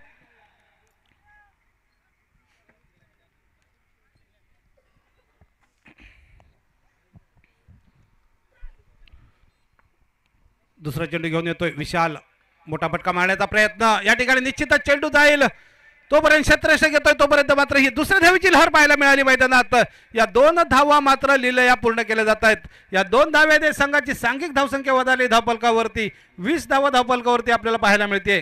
दुसरा चेंडू घेऊन येतोय विशाल. मोठा फटका मारण्याचा प्रयत्न या ठिकाणी निश्चितच चेंडू जाईल. तोपर्यंत क्षेत्ररक्षक येतोय तोपर्यंत मात्र ही दुसऱ्या धावेची लहर पाहायला मिळाली मैदानात. या 2 धावा मात्र लिलया पूर्ण केल्या जात आहेत. या 2 धाव्याने संघाची सांघिक धावसंख्या वधारली धावफलकावरती 20 धावा धावफलकावरती आपल्याला पाहायला मिळते.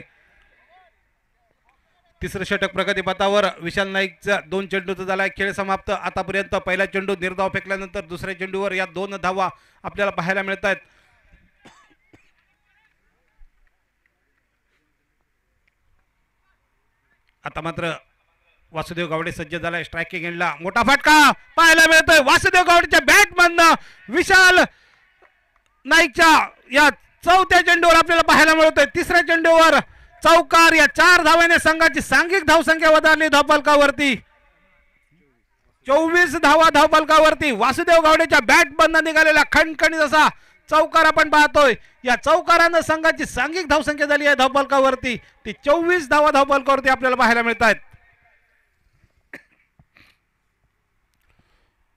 तिसरं षटक प्रगतीपथावर विशाल नाईकचा 2 चेंडूचा झालाय खेळ समाप्त. आतापर्यंत पहिला चेंडू निर्धाव फेकल्यानंतर दुसऱ्या चेंडूवर या 2 धावा आपल्याला पाहायला मिळत आहेत. आता मात्र वासुदेव गावडे सज्ज झालाय स्ट्रायकिंग एंडला. मोठा फटका पाहायला मिळतोय वासुदेव गावडेच्या बॅट मधनं. विशाल नाईकच्या या चौथ्या चेंडूवर आपल्याला पाहायला मिळतोय. तिसऱ्या चेंडूवर चौकार. या 4 धावाने संघाची सांघिक धावसंख्या वधारली धावफलकावरती. 24 धावा धावफलकावरती. वासुदेव गावडेच्या बॅट बंद निघालेला खणखणीत असा चौकार आपण पाहतोय. या चौकारानं संघाची सांघिक धावसंख्या झाली आहे धावफलकावरती. ती 24 धावा धावफलकावरती आपल्याला पाहायला मिळत आहेत.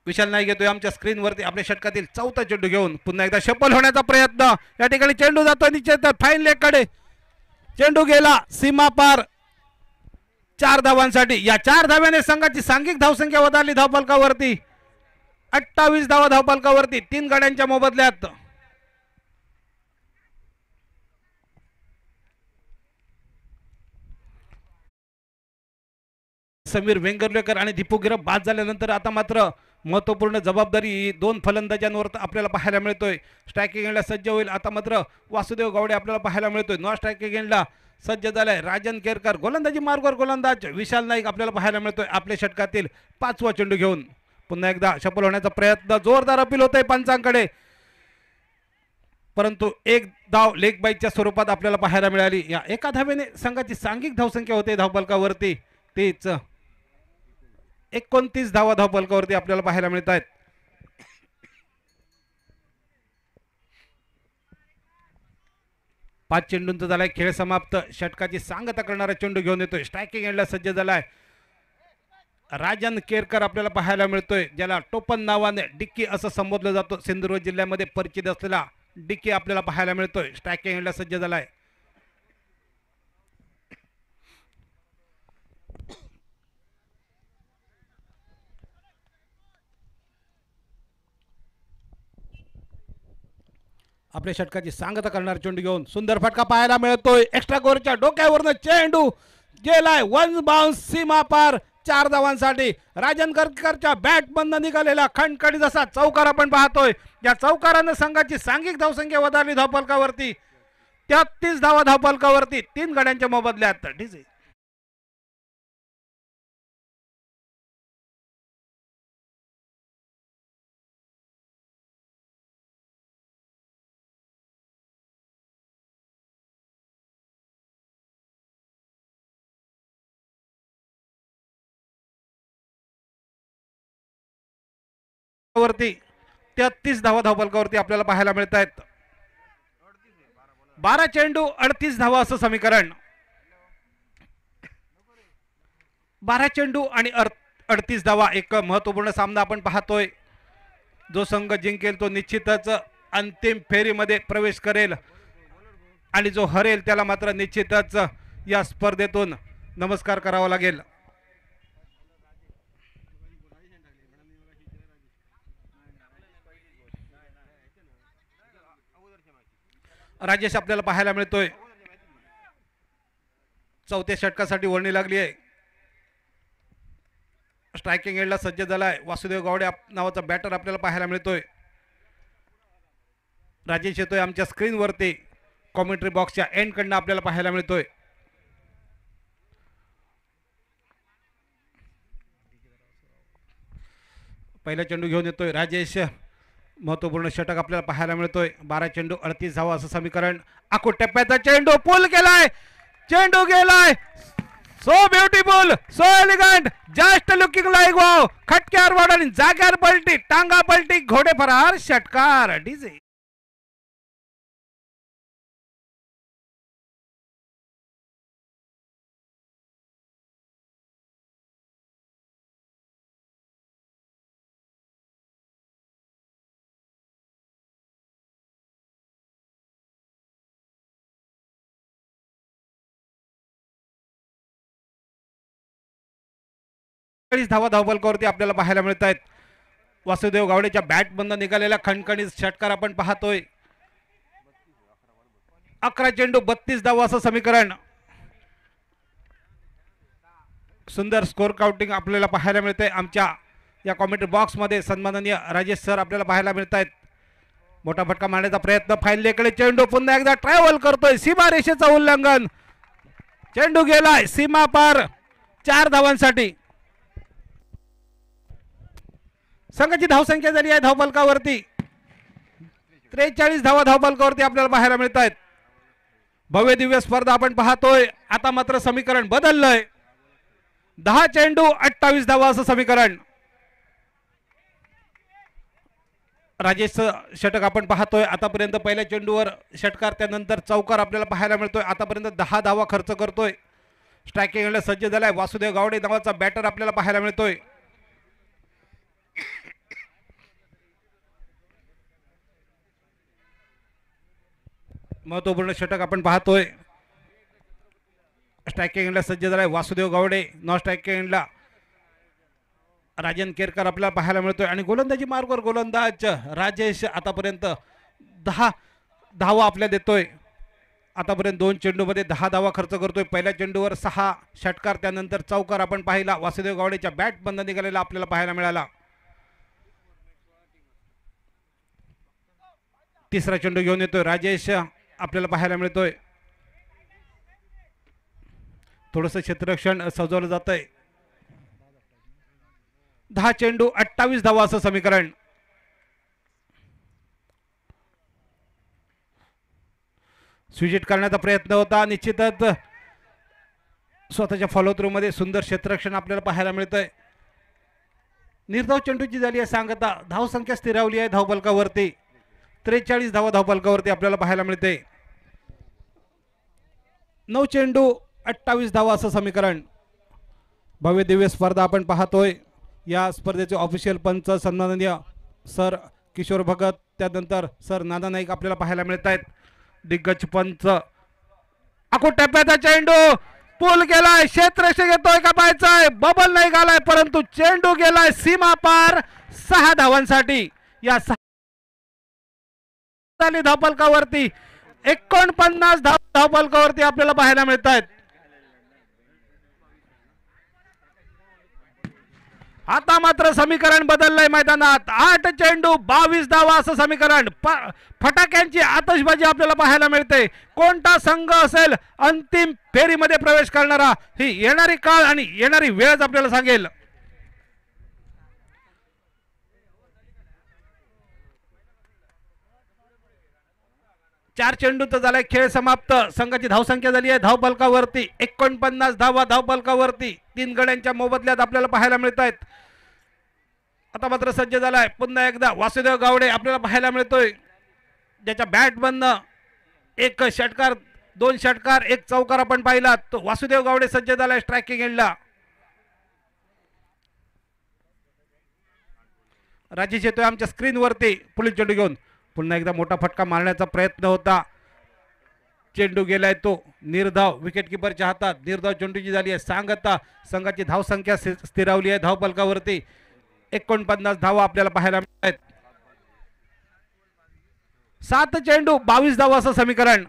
विशाल नाईक येतोय आमच्या स्क्रीनवरती आपल्या षटकातील चौथा चेंडू घेऊन. पुन्हा एकदा शफल होण्याचा प्रयत्न. या ठिकाणी चेंडू जातो निश्चित फाईन लेग कडे. चेंडू गेला सीमा पार 4 धावांसाठी. या 4 धाव्याने संघाची सांघिक धावसंख्या वधारली धावफलकावरती. 28 धावा धावफलकावरती 3 गाड्यांच्या मोबदल्यात. समीर वेंगुर्लेकर आणि दीपू गिरप बाद झाल्यानंतर आता मात्र महत्वपूर्ण जबाबदारी 2 फलंदाजांवर आपल्याला पाहायला मिळतोय. स्ट्रायकिंग एंडला सज्ज होईल आता मात्र वासुदेव गावडे आपल्याला पाहायला मिळतोय. नॉन स्ट्रायकिंग एंडला सज्ज झालाय राजन केरकर. गोलंदाजी मार्गवर गोलंदाज विशाल नाईक आपल्याला पाहायला मिळतोय आपल्या षटकातील 5वा चेंडू घेऊन. पुन्हा एकदा शफल होण्याचा प्रयत्न. जोरदार अपील होतंय पंचांकडे, परंतु एक धाव लेग बाईच्या स्वरूपात आपल्याला पाहायला मिळाली. या एका धावेने संघाची सांघिक धावसंख्या होते धावफलकावरती. तीच 29 धावा धावफलकावरती आपल्याला पाहायला मिळत आहेत. पाच चेंडूंचा झालाय खेळ समाप्त. षटकाची सांगता करणारा चेंडू घेऊन येतोय. स्ट्रायकिंग एंडला सज्ज झालाय राजन केरकर आपल्याला पाहायला मिळतोय, ज्याला टोपन नावाने डिक्की असं संबोधलं जातं. सिंधुदुर्ग जिल्ह्यामध्ये परिचित असलेला डिक्की आपल्याला पाहायला मिळतोय. स्ट्रायकिंग एंडला सज्ज झालाय. आपल्या षटकाची सांगता करणारा चेंडू घेऊन सुंदर फटका पाहायला मिळतोय. एक्स्ट्रा कोरच्या डोक्यावरनं चेंडू गेलाय वन बाउन्स सीमा पार 4 धावांसाठी. राजन करकरच्या बॅट बंद निघालेला खणखणीत असा चौकार आपण पाहतोय. या चौकारानं संघाची सांघिक धावसंख्या वधारली धावफलकावरती. 33 धावा धावफलकावरती 3 गड्यांच्या मोबदल्यात. ठीक वरती 33 धावा धावफलकावरती आपल्याला पाहायला मिळत आहेत. 12 चेंडू 38 धावा असं समीकरण. 12 चेंडू आणि 38 धावा. एक महत्वपूर्ण सामना आपण पाहतोय. जो संघ जिंकेल तो निश्चितच अंतिम फेरीमध्ये प्रवेश करेल आणि जो हरेल त्याला मात्र निश्चितच या स्पर्धेतून नमस्कार करावा लागेल. राजेश आपल्याला पाहायला मिळतोय. चौथ्या षटकासाठी वर्णी लागली आहे. स्ट्रायकिंग एंडला सज्ज झालाय वासुदेव गावडे नावाचा बॅटर आपल्याला पाहायला मिळतोय. राजेश येतोय आमच्या स्क्रीनवरती. कॉमेंट्री बॉक्सच्या एंड कडनं आपल्याला पाहायला मिळतोय. पहिला चेंडू घेऊन येतोय राजेश. महत्वपूर्ण षटक आपल्याला पाहायला मिळतोय. 12 चेंडू 38 धावा असं समीकरण. आखो टप्प्याचा चेंडू पुल केलाय. चेंडू गेलाय. So beautiful, so elegant, just looking like wow. खटक्यावर वाढवली, जाग्यावर पलटी, टांगा पलटी, घोडे फरार, षटकार. डीजे धावा धावफलकावरती आपल्याला पाहायला मिळत आहेत. वासुदेव गावडेच्या बॅट बंद निघालेला खणखणीत षटकार आपण पाहतोय. 11 चेंडू 32 धावा असं समीकरण. सुंदर स्कोर काउंटिंग आपल्याला पाहायला मिळते. आमच्या या कॉमेंट्री बॉक्स मध्ये सन्माननीय राजेश सर आपल्याला पाहायला मिळत आहेत. मोठा फटका मारण्याचा प्रयत्न. फाईनलेकडे चेंडू पुन्हा एकदा ट्रॅव्हल करतोय. सीमा रेषेचं उल्लंघन. चेंडू गेलाय सीमा पार 4 धावांसाठी. संघाची धावसंख्या झाली आहे धावफलकावरती 43 धावा धावफलकावरती आपल्याला पाहायला मिळत आहेत. भव्य दिव्य स्पर्धा आपण पाहतोय. आता मात्र समीकरण बदललंय. 10 चेंडू 28 धावा असं समीकरण. राजेश षटक आपण पाहतोय. आतापर्यंत पहिल्या चेंडूवर षटकार, त्यानंतर चौकार आपल्याला पाहायला मिळतोय. आतापर्यंत 10 धावा खर्च करतोय. स्ट्रायकिंगला सज्ज झालाय वासुदेव गावडे नावाचा बॅटर आपल्याला पाहायला मिळतोय. महत्वपूर्ण षटक आपण पाहतोय. स्ट्रायकिंगला सज्ज झालाय वासुदेव गावडे. नॉन स्ट्रायकिंगला राजन केरकर आपल्याला पाहायला मिळतोय. आणि गोलंदाजी मार्गवर गोलंदाज राजेश आतापर्यंत 10 धावा आपल्या देतोय. आतापर्यंत 2 चेंडूमध्ये 10 धावा खर्च करतोय. पहिल्या चेंडूवर 6 षटकार, त्यानंतर चौकार आपण पाहिला. वासुदेव गावडेच्या बॅट बंद निघालेला आपल्याला पाहायला मिळाला. तिसरा चेंडू घेऊन येतोय राजेश आपल्याला पाहायला मिळतोय. थोडंसं क्षेत्ररक्षण सजवलं जात आहे. 10 चेंडू 28 धावा असं समीकरण. स्विजिट करण्याचा प्रयत्न होता. निश्चितच स्वतःच्या फॉलो थ्रू मध्ये सुंदर क्षेत्ररक्षण आपल्याला पाहायला मिळतंय. निर्धाव चेंडूची झाली आहे सांगता. धावसंख्या स्थिरावली आहे धावफलकावरती. 43 धावा धावफलकावरती आपल्याला पाहायला मिळते. 9 चेंडू 28 धावा असं समीकरण. भव्य दिव्य स्पर्धा आपण पाहतोय. या स्पर्धेचे ऑफिशियल पंच सन्माननीय सर किशोर भगत, त्यानंतर सर नाना नाईक आपल्याला पाहायला मिळत आहेत. दिग्गज पंच. आखो टप्प्याचा चेंडू पूल गेलाय. क्षेत्ररक्षक येतोय का पाहायचंय. बबल नाही घालाय, परंतु चेंडू गेलाय सीमा पार 6 धावांसाठी. या धावफलकावरती 49 धावफलकावरती आपल्याला पाहायला मिळत आहेत. आता मात्र समीकरण बदललंय मैदानात. 8 चेंडू 22 धावा असं समीकरण. फटाक्यांची आतषबाजी आपल्याला पाहायला मिळते. कोणता संघ असेल अंतिम फेरीमध्ये प्रवेश करणारा, ही येणारी काळ आणि येणारी वेळच आपल्याला सांगेल. चार चेंडूचा झालाय खेळ समाप्त. संघाची धावसंख्या झाली आहे धावफलकावरती 49 धावा धावफलकावरती. 3 गड्यांच्या मोबदल्यात आपल्याला पाहायला मिळत आहेत. आता मात्र सज्ज झालाय पुन्हा एकदा वासुदेव गावडे आपल्याला पाहायला मिळतोय, ज्याच्या बॅट बंद 1 षटकार 2 षटकार 1 चौकार आपण पाहिला. तो वासुदेव गावडे सज्ज झालाय स्ट्रायकिंग एंडला. राजेश येतोय आमच्या स्क्रीनवरती पुढील चेंडू घेऊन. पुन्हा एकदा मोठा फटका मारण्याचा प्रयत्न होता. चेंडू गेलाय तो निर्धाव विकेट किपरच्या हातात. निर्धाव चेंडूची झाली आहे सांगता. संघाची धावसंख्या स्थिरावली आहे धावफलकावरती. 49 धावा आपल्याला पाहायला मिळत आहेत. 7 चेंडू 22 धावा असं समीकरण.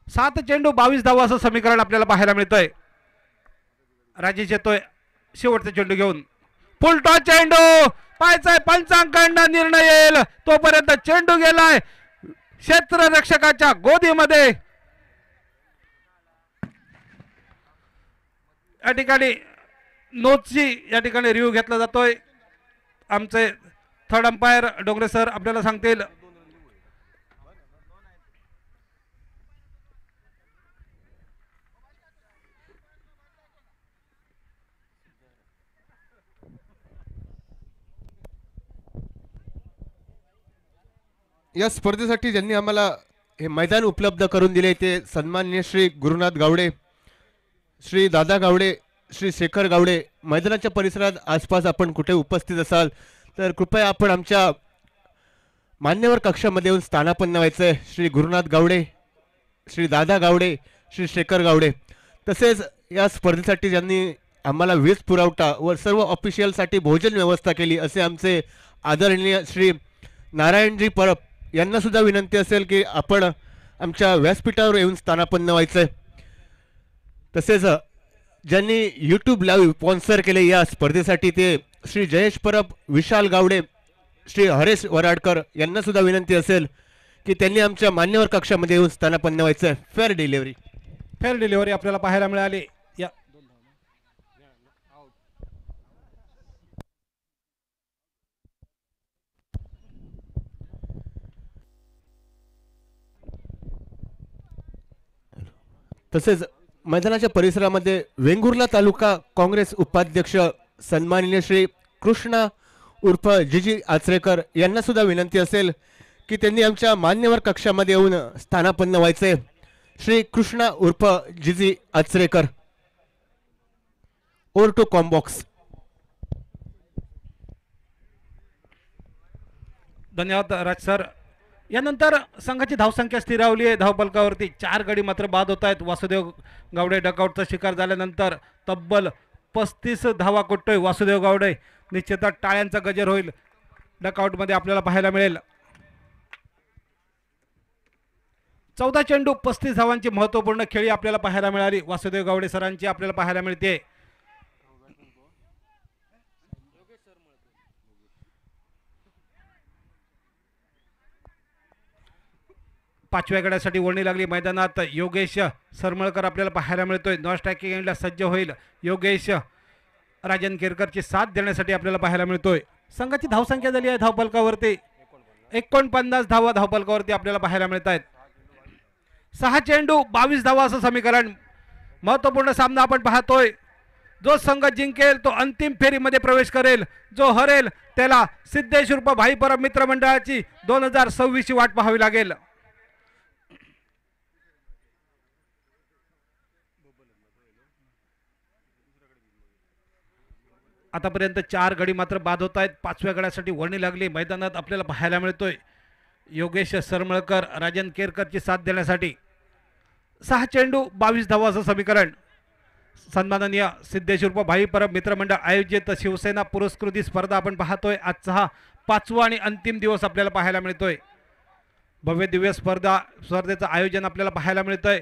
7 चेंडू 22 धावा असं समीकरण आपल्याला पाहायला मिळतंय. राजेश येतोय शेवटचा चेंडू घेऊन. फुलटॉस चेंडू पाहायचाय पंचांकडनं निर्णय येईल तोपर्यंत चेंडू गेलाय क्षेत्ररक्षकाच्या गोदीमध्ये. या ठिकाणी नोटची या ठिकाणी रिव्ह्यू घेतला जातोय. आमचे थर्ड अंपायर डोंगरे सर आपल्याला सांगतील. या स्पर्धेसाठी ज्यांनी आम्हाला हे मैदान उपलब्ध करून दिले ते सन्माननीय श्री गुरुनाथ गावडे, श्री दादा गावडे, श्री शेखर गावडे. मैदानाच्या परिसरात आसपास आपण कुठे उपस्थित असाल तर कृपया आपण आमच्या मान्यवर कक्षामध्ये येऊन स्थानापन्न व्हायचं. श्री गुरुनाथ गावडे, श्री दादा गावडे, श्री शेखर गावडे. तसेच या स्पर्धेसाठी ज्यांनी आम्हाला वीज पुरवठा व सर्व ऑफिशियलसाठी भोजन व्यवस्था केली असे आमचे आदरणीय श्री नारायणजी परब यांना सुद्धा विनंती असेल की आपण आमच्या व्यासपीठावर येऊन स्थानापन्न व्हायचं. तसेच ज्यांनी यूट्यूब लाईव्ह स्पॉन्सर केले या स्पर्धेसाठी ते श्री जयेश परब, विशाल गावडे, श्री हरेश वराडकर यांना सुद्धा विनंती असेल की त्यांनी आमच्या मान्यवर कक्षामध्ये येऊन स्थानापन्न व्हायचं. फेअर डिलिव्हरी आपल्याला पाहायला मिळाली. या तसेच मैदानाच्या परिसरामध्ये वेंगुर्ला तालुका काँग्रेस उपाध्यक्ष सन्माननीय श्री कृष्णा उर्फ जीजी आचरेकर यांना सुद्धा विनंती असेल की त्यांनी आमच्या मान्यवर कक्षामध्ये येऊन स्थानापन्न व्हायचे. श्री कृष्णा उर्फ जीजी आचरेकर. Over to combox. धन्यवाद राज सर. यानंतर संघाची धावसंख्या स्थिरावली आहे. धावफलकावरती 4 गडी मात्र बाद होत आहेत. वासुदेव गावडे डकआउटचा शिकार झाल्यानंतर तब्बल 35 धावा कोटतोय वासुदेव गावडे. निश्चितच टाळ्यांचा गजर होईल डकआउटमध्ये आपल्याला पाहायला मिळेल. 14 चेंडू 35 धावांची महत्त्वपूर्ण खेळी आपल्याला पाहायला मिळाली. वासुदेव गावडे सरांची आपल्याला पाहायला मिळते. पाचव्या गड्यासाठी वर्णी लागली मैदानात. योगेश सरमळकर आपल्याला पाहायला मिळतोय. नॉन स्ट्रायकिंग एंडला सज्ज होईल योगेश. राजन केरकरची साथ देण्यासाठी आपल्याला पाहायला मिळतोय. संघाची धावसंख्या झाली आहे धावफलकावरती 49 धावा धावफलकावरती आपल्याला पाहायला मिळत आहेत. 6 चेंडू 22 धावा असं समीकरण. महत्त्वपूर्ण सामना आपण पाहतोय. जो संघ जिंकेल तो अंतिम फेरीमध्ये प्रवेश करेल. जो हरेल त्याला सिद्धेश उर्फ भाई परब मित्रमंडळाची 2026 ची वाट पाहावी लागेल. आतापर्यंत 4 गडी मात्र बाद होत आहेत. 5व्या गड्यासाठी वर्णी लागली मैदानात आपल्याला पाहायला मिळतोय. योगेश सरमळकर राजन केरकरची साथ देण्यासाठी 6 चेंडू 22 धावा असं समीकरण. सन्माननीय सिद्धेश उर्फ भाई परब मित्रमंडळ आयोजित शिवसेना पुरस्कृती स्पर्धा आपण पाहतोय. आजचा हा 5वा आणि अंतिम दिवस आपल्याला पाहायला मिळतोय. भव्य दिव्य स्पर्धेचं आयोजन आपल्याला पाहायला मिळतंय.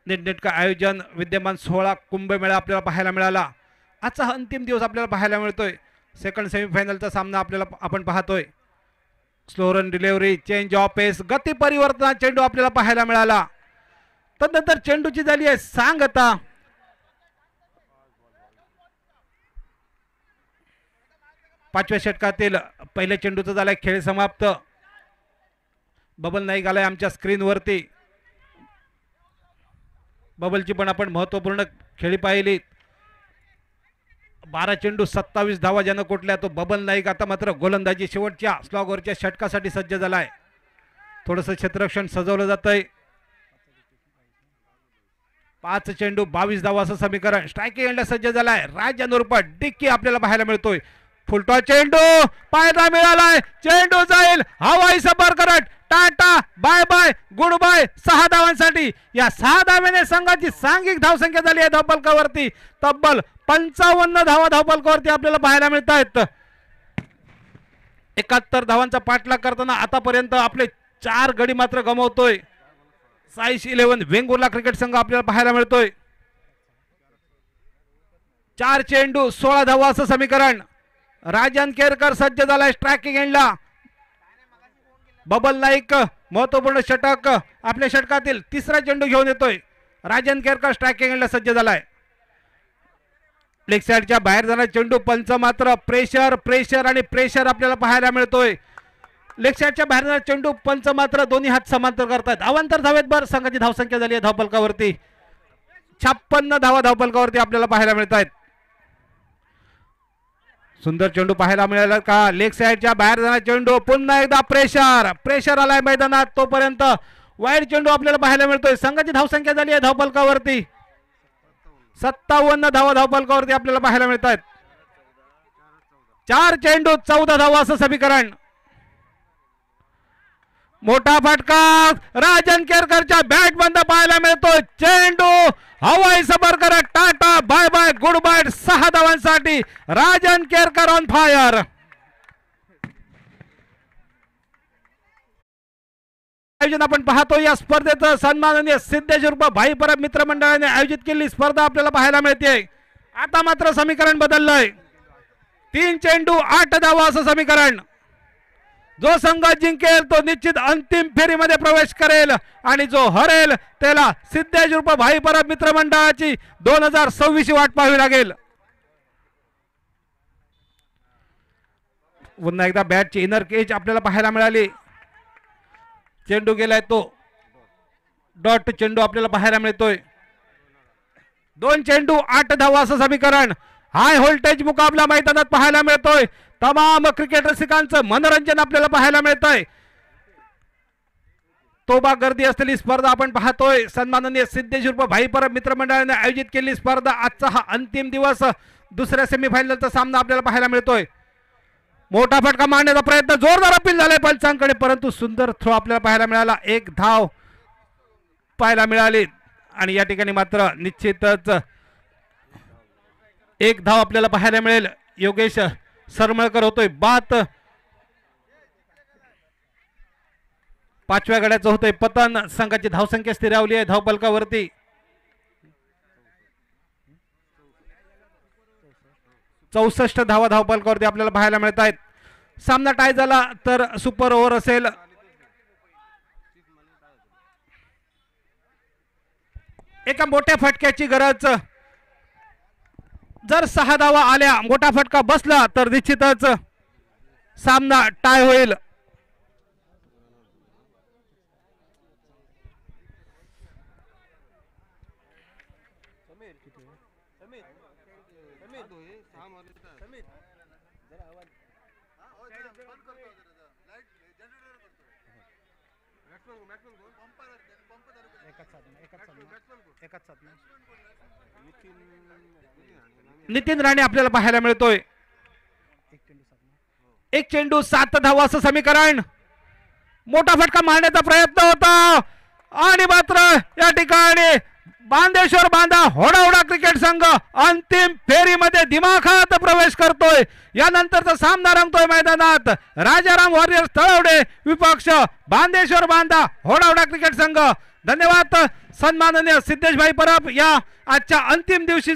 नीटनेटका आयोजन विद्यमान 16 कुंभमेळा आपल्याला पाहायला मिळाला. आजचा हा अंतिम दिवस आपल्याला पाहायला मिळतोय. सेकंड सेमीफायनलचा सामना आपल्याला आपण पाहतोय. Slow run delivery change of pace गती परिवर्तन चेंडू आपल्याला पाहायला मिळाला. तदनंतर चेंडूची झाली आहे सांगता. पाचव्या षटकातील पहिल्या चेंडूचा झालाय खेळ समाप्त. बबल नाईक आलाय आमच्या स्क्रीनवरती. बबलची पण आपण महत्त्वपूर्ण खेळी पाहिली. 12 चेंडू 27 धावा ज्यानं कोटल्या तो बबल नाईक आता मात्र गोलंदाजी शेवटच्या स्लॉगवरच्या षटकासाठी सज्ज झालाय. थोडंसं क्षेत्ररक्षण सजवलं जातंय. 5 चेंडू 22 धावा असं समीकरण. स्ट्रायकिंग एंडला सज्ज झालाय राजन उर्फ डिक्की आपल्याला पाहायला मिळतोय. फुलटॉस चेंडू पायदा मिळालाय. चेंडू जाईल हवाई सफर करत. Tata bye bye goodbye. 6 धावांसाठी या 6 धाव्याने संघाची सांघिक धावसंख्या झाली आहे धावफलकावरती. तब्बल 55 धावा धावफलकावरती आपल्याला पाहायला मिळत आहेत. 71 धावांचा पाठलाग करताना आतापर्यंत आपले 4 गडी मात्र गमावतोय साईश 11 वेंगुर्ला क्रिकेट संघ आपल्याला पाहायला मिळतोय. 4 चेंडू 16 धावा असं समीकरण. राजन केरकर सज्ज झालाय स्ट्रायकिंग एंडला. बबल नाईक महत्वपूर्ण षटक आपल्या षटकातील 3रा चेंडू घेऊन येतोय. राजन केरकर स्ट्रायकिंग एंडला सज्ज झालाय. लेग साइडच्या बाहेर जाणारा चेंडू पंच मात्र प्रेशर प्रेशर आणि प्रेशर आपल्याला पाहायला मिळतोय. लेग साइडच्या बाहेर जाणारा चेंडू पंच मात्र दोन्ही हात समांतर करतात. अवांतर धावेत बर संघाची धावसंख्या झाली आहे धावफलकावरती 56 धावा धावफलकावरती आपल्याला पाहायला मिळत आहेत. सुंदर चेंडू पाहायला मिळाला का. लेग साइडच्या बाहेर जाणारा चेंडू पुन्हा एकदा प्रेशर प्रेशर आलाय मैदानात. तोपर्यंत वाईड चेंडू आपल्याला पाहायला मिळतोय. संघाची धावसंख्या झाली आहे धावफलकावरती 57 धावा धावफलकावरती आपल्याला पाहायला मिळत आहेत. 4 चेंडू 14 धावा असं समीकरण. मोठा फटका राजन केरकरच्या बॅट बंद पाहायला मिळतोय. चेंडू हवाई सफर करत tata bye bye goodbye. 6 धावांसाठी राजन केरकर ऑन फायर. आयोजन आपण पाहतो या स्पर्धेचं सन्माननीय सिद्धेश उर्फ भाई परब मित्रमंडळाने आयोजित केलेली स्पर्धा आपल्याला पाहायला मिळते. आता मात्र समीकरण बदललंय. 3 चेंडू 8 धावा असं समीकरण. जो संघ जिंकेल तो निश्चित अंतिम फेरीमध्ये प्रवेश करेल आणि जो हरेल त्याला सिद्धेश उर्फ भाई परब मित्रमंडळाची 2026 वाट पाहावी लागेल. पुन्हा एकदा बॅटची इनर केज आपल्याला पाहायला मिळाली. चेंडू गेलाय तो डॉट चेंडू आपल्याला पाहायला मिळतोय. 2 चेंडू 8 धावा असं समीकरण. हाय व्होल्टेज मुकाबला मैदानात पाहायला मिळतोय. तमाम क्रिकेट रसिकांचं मनोरंजन आपल्याला पाहायला मिळतंय. तोबा गर्दी असलेली स्पर्धा आपण पाहतोय. सन्माननीय सिद्धेश उर्फ भाई परब मित्रमंडळाने आयोजित केलेली स्पर्धा. आजचा हा अंतिम दिवस. दुसऱ्या सेमीफायनलचा सामना आपल्याला पाहायला मिळतोय. मोठा फटका मारण्याचा प्रयत्न, जोरदार अपील झालाय पंचांकडे, परंतु सुंदर थ्रो आपल्याला पाहायला मिळाला. 1 धाव पाहायला मिळाली आणि या ठिकाणी मात्र निश्चितच 1 धाव आपल्याला पाहायला मिळेल. योगेश सरमळकर होतोय बात. 5व्या गड्याचं होतंय पतन. संघाची धावसंख्या स्थिरावली आहे धावपलकावरती. चौसष्ट धावा धावपलकावरती आपल्याला पाहायला मिळत आहेत. सामना टाय झाला तर सुपर ओव्हर असेल. एका मोठ्या फटक्याची गरज. जर 6 धावा आल्या, मोठा फटका बसला तर निश्चितच सामना टाय होईल. नितीन राणे आपल्याला पाहायला मिळतोय. 1 चेंडू 7 धावा असं समीकरण. मोठा फटका मारण्याचा प्रयत्न होता आणि मात्र या ठिकाणी बांदेश्वर बांधा होडावडा क्रिकेट संघ अंतिम फेरीमध्ये दिमाखात प्रवेश करतोय. यानंतरचा सामना रंगतोय मैदानात. राजाराम वॉरियर्स तळवडे विपक्ष बांदेश्वर बांधा होडावडा क्रिकेट संघ. धन्यवाद सन्माननीय सिद्धेश भाई परब या आजच्या अंतिम दिवशी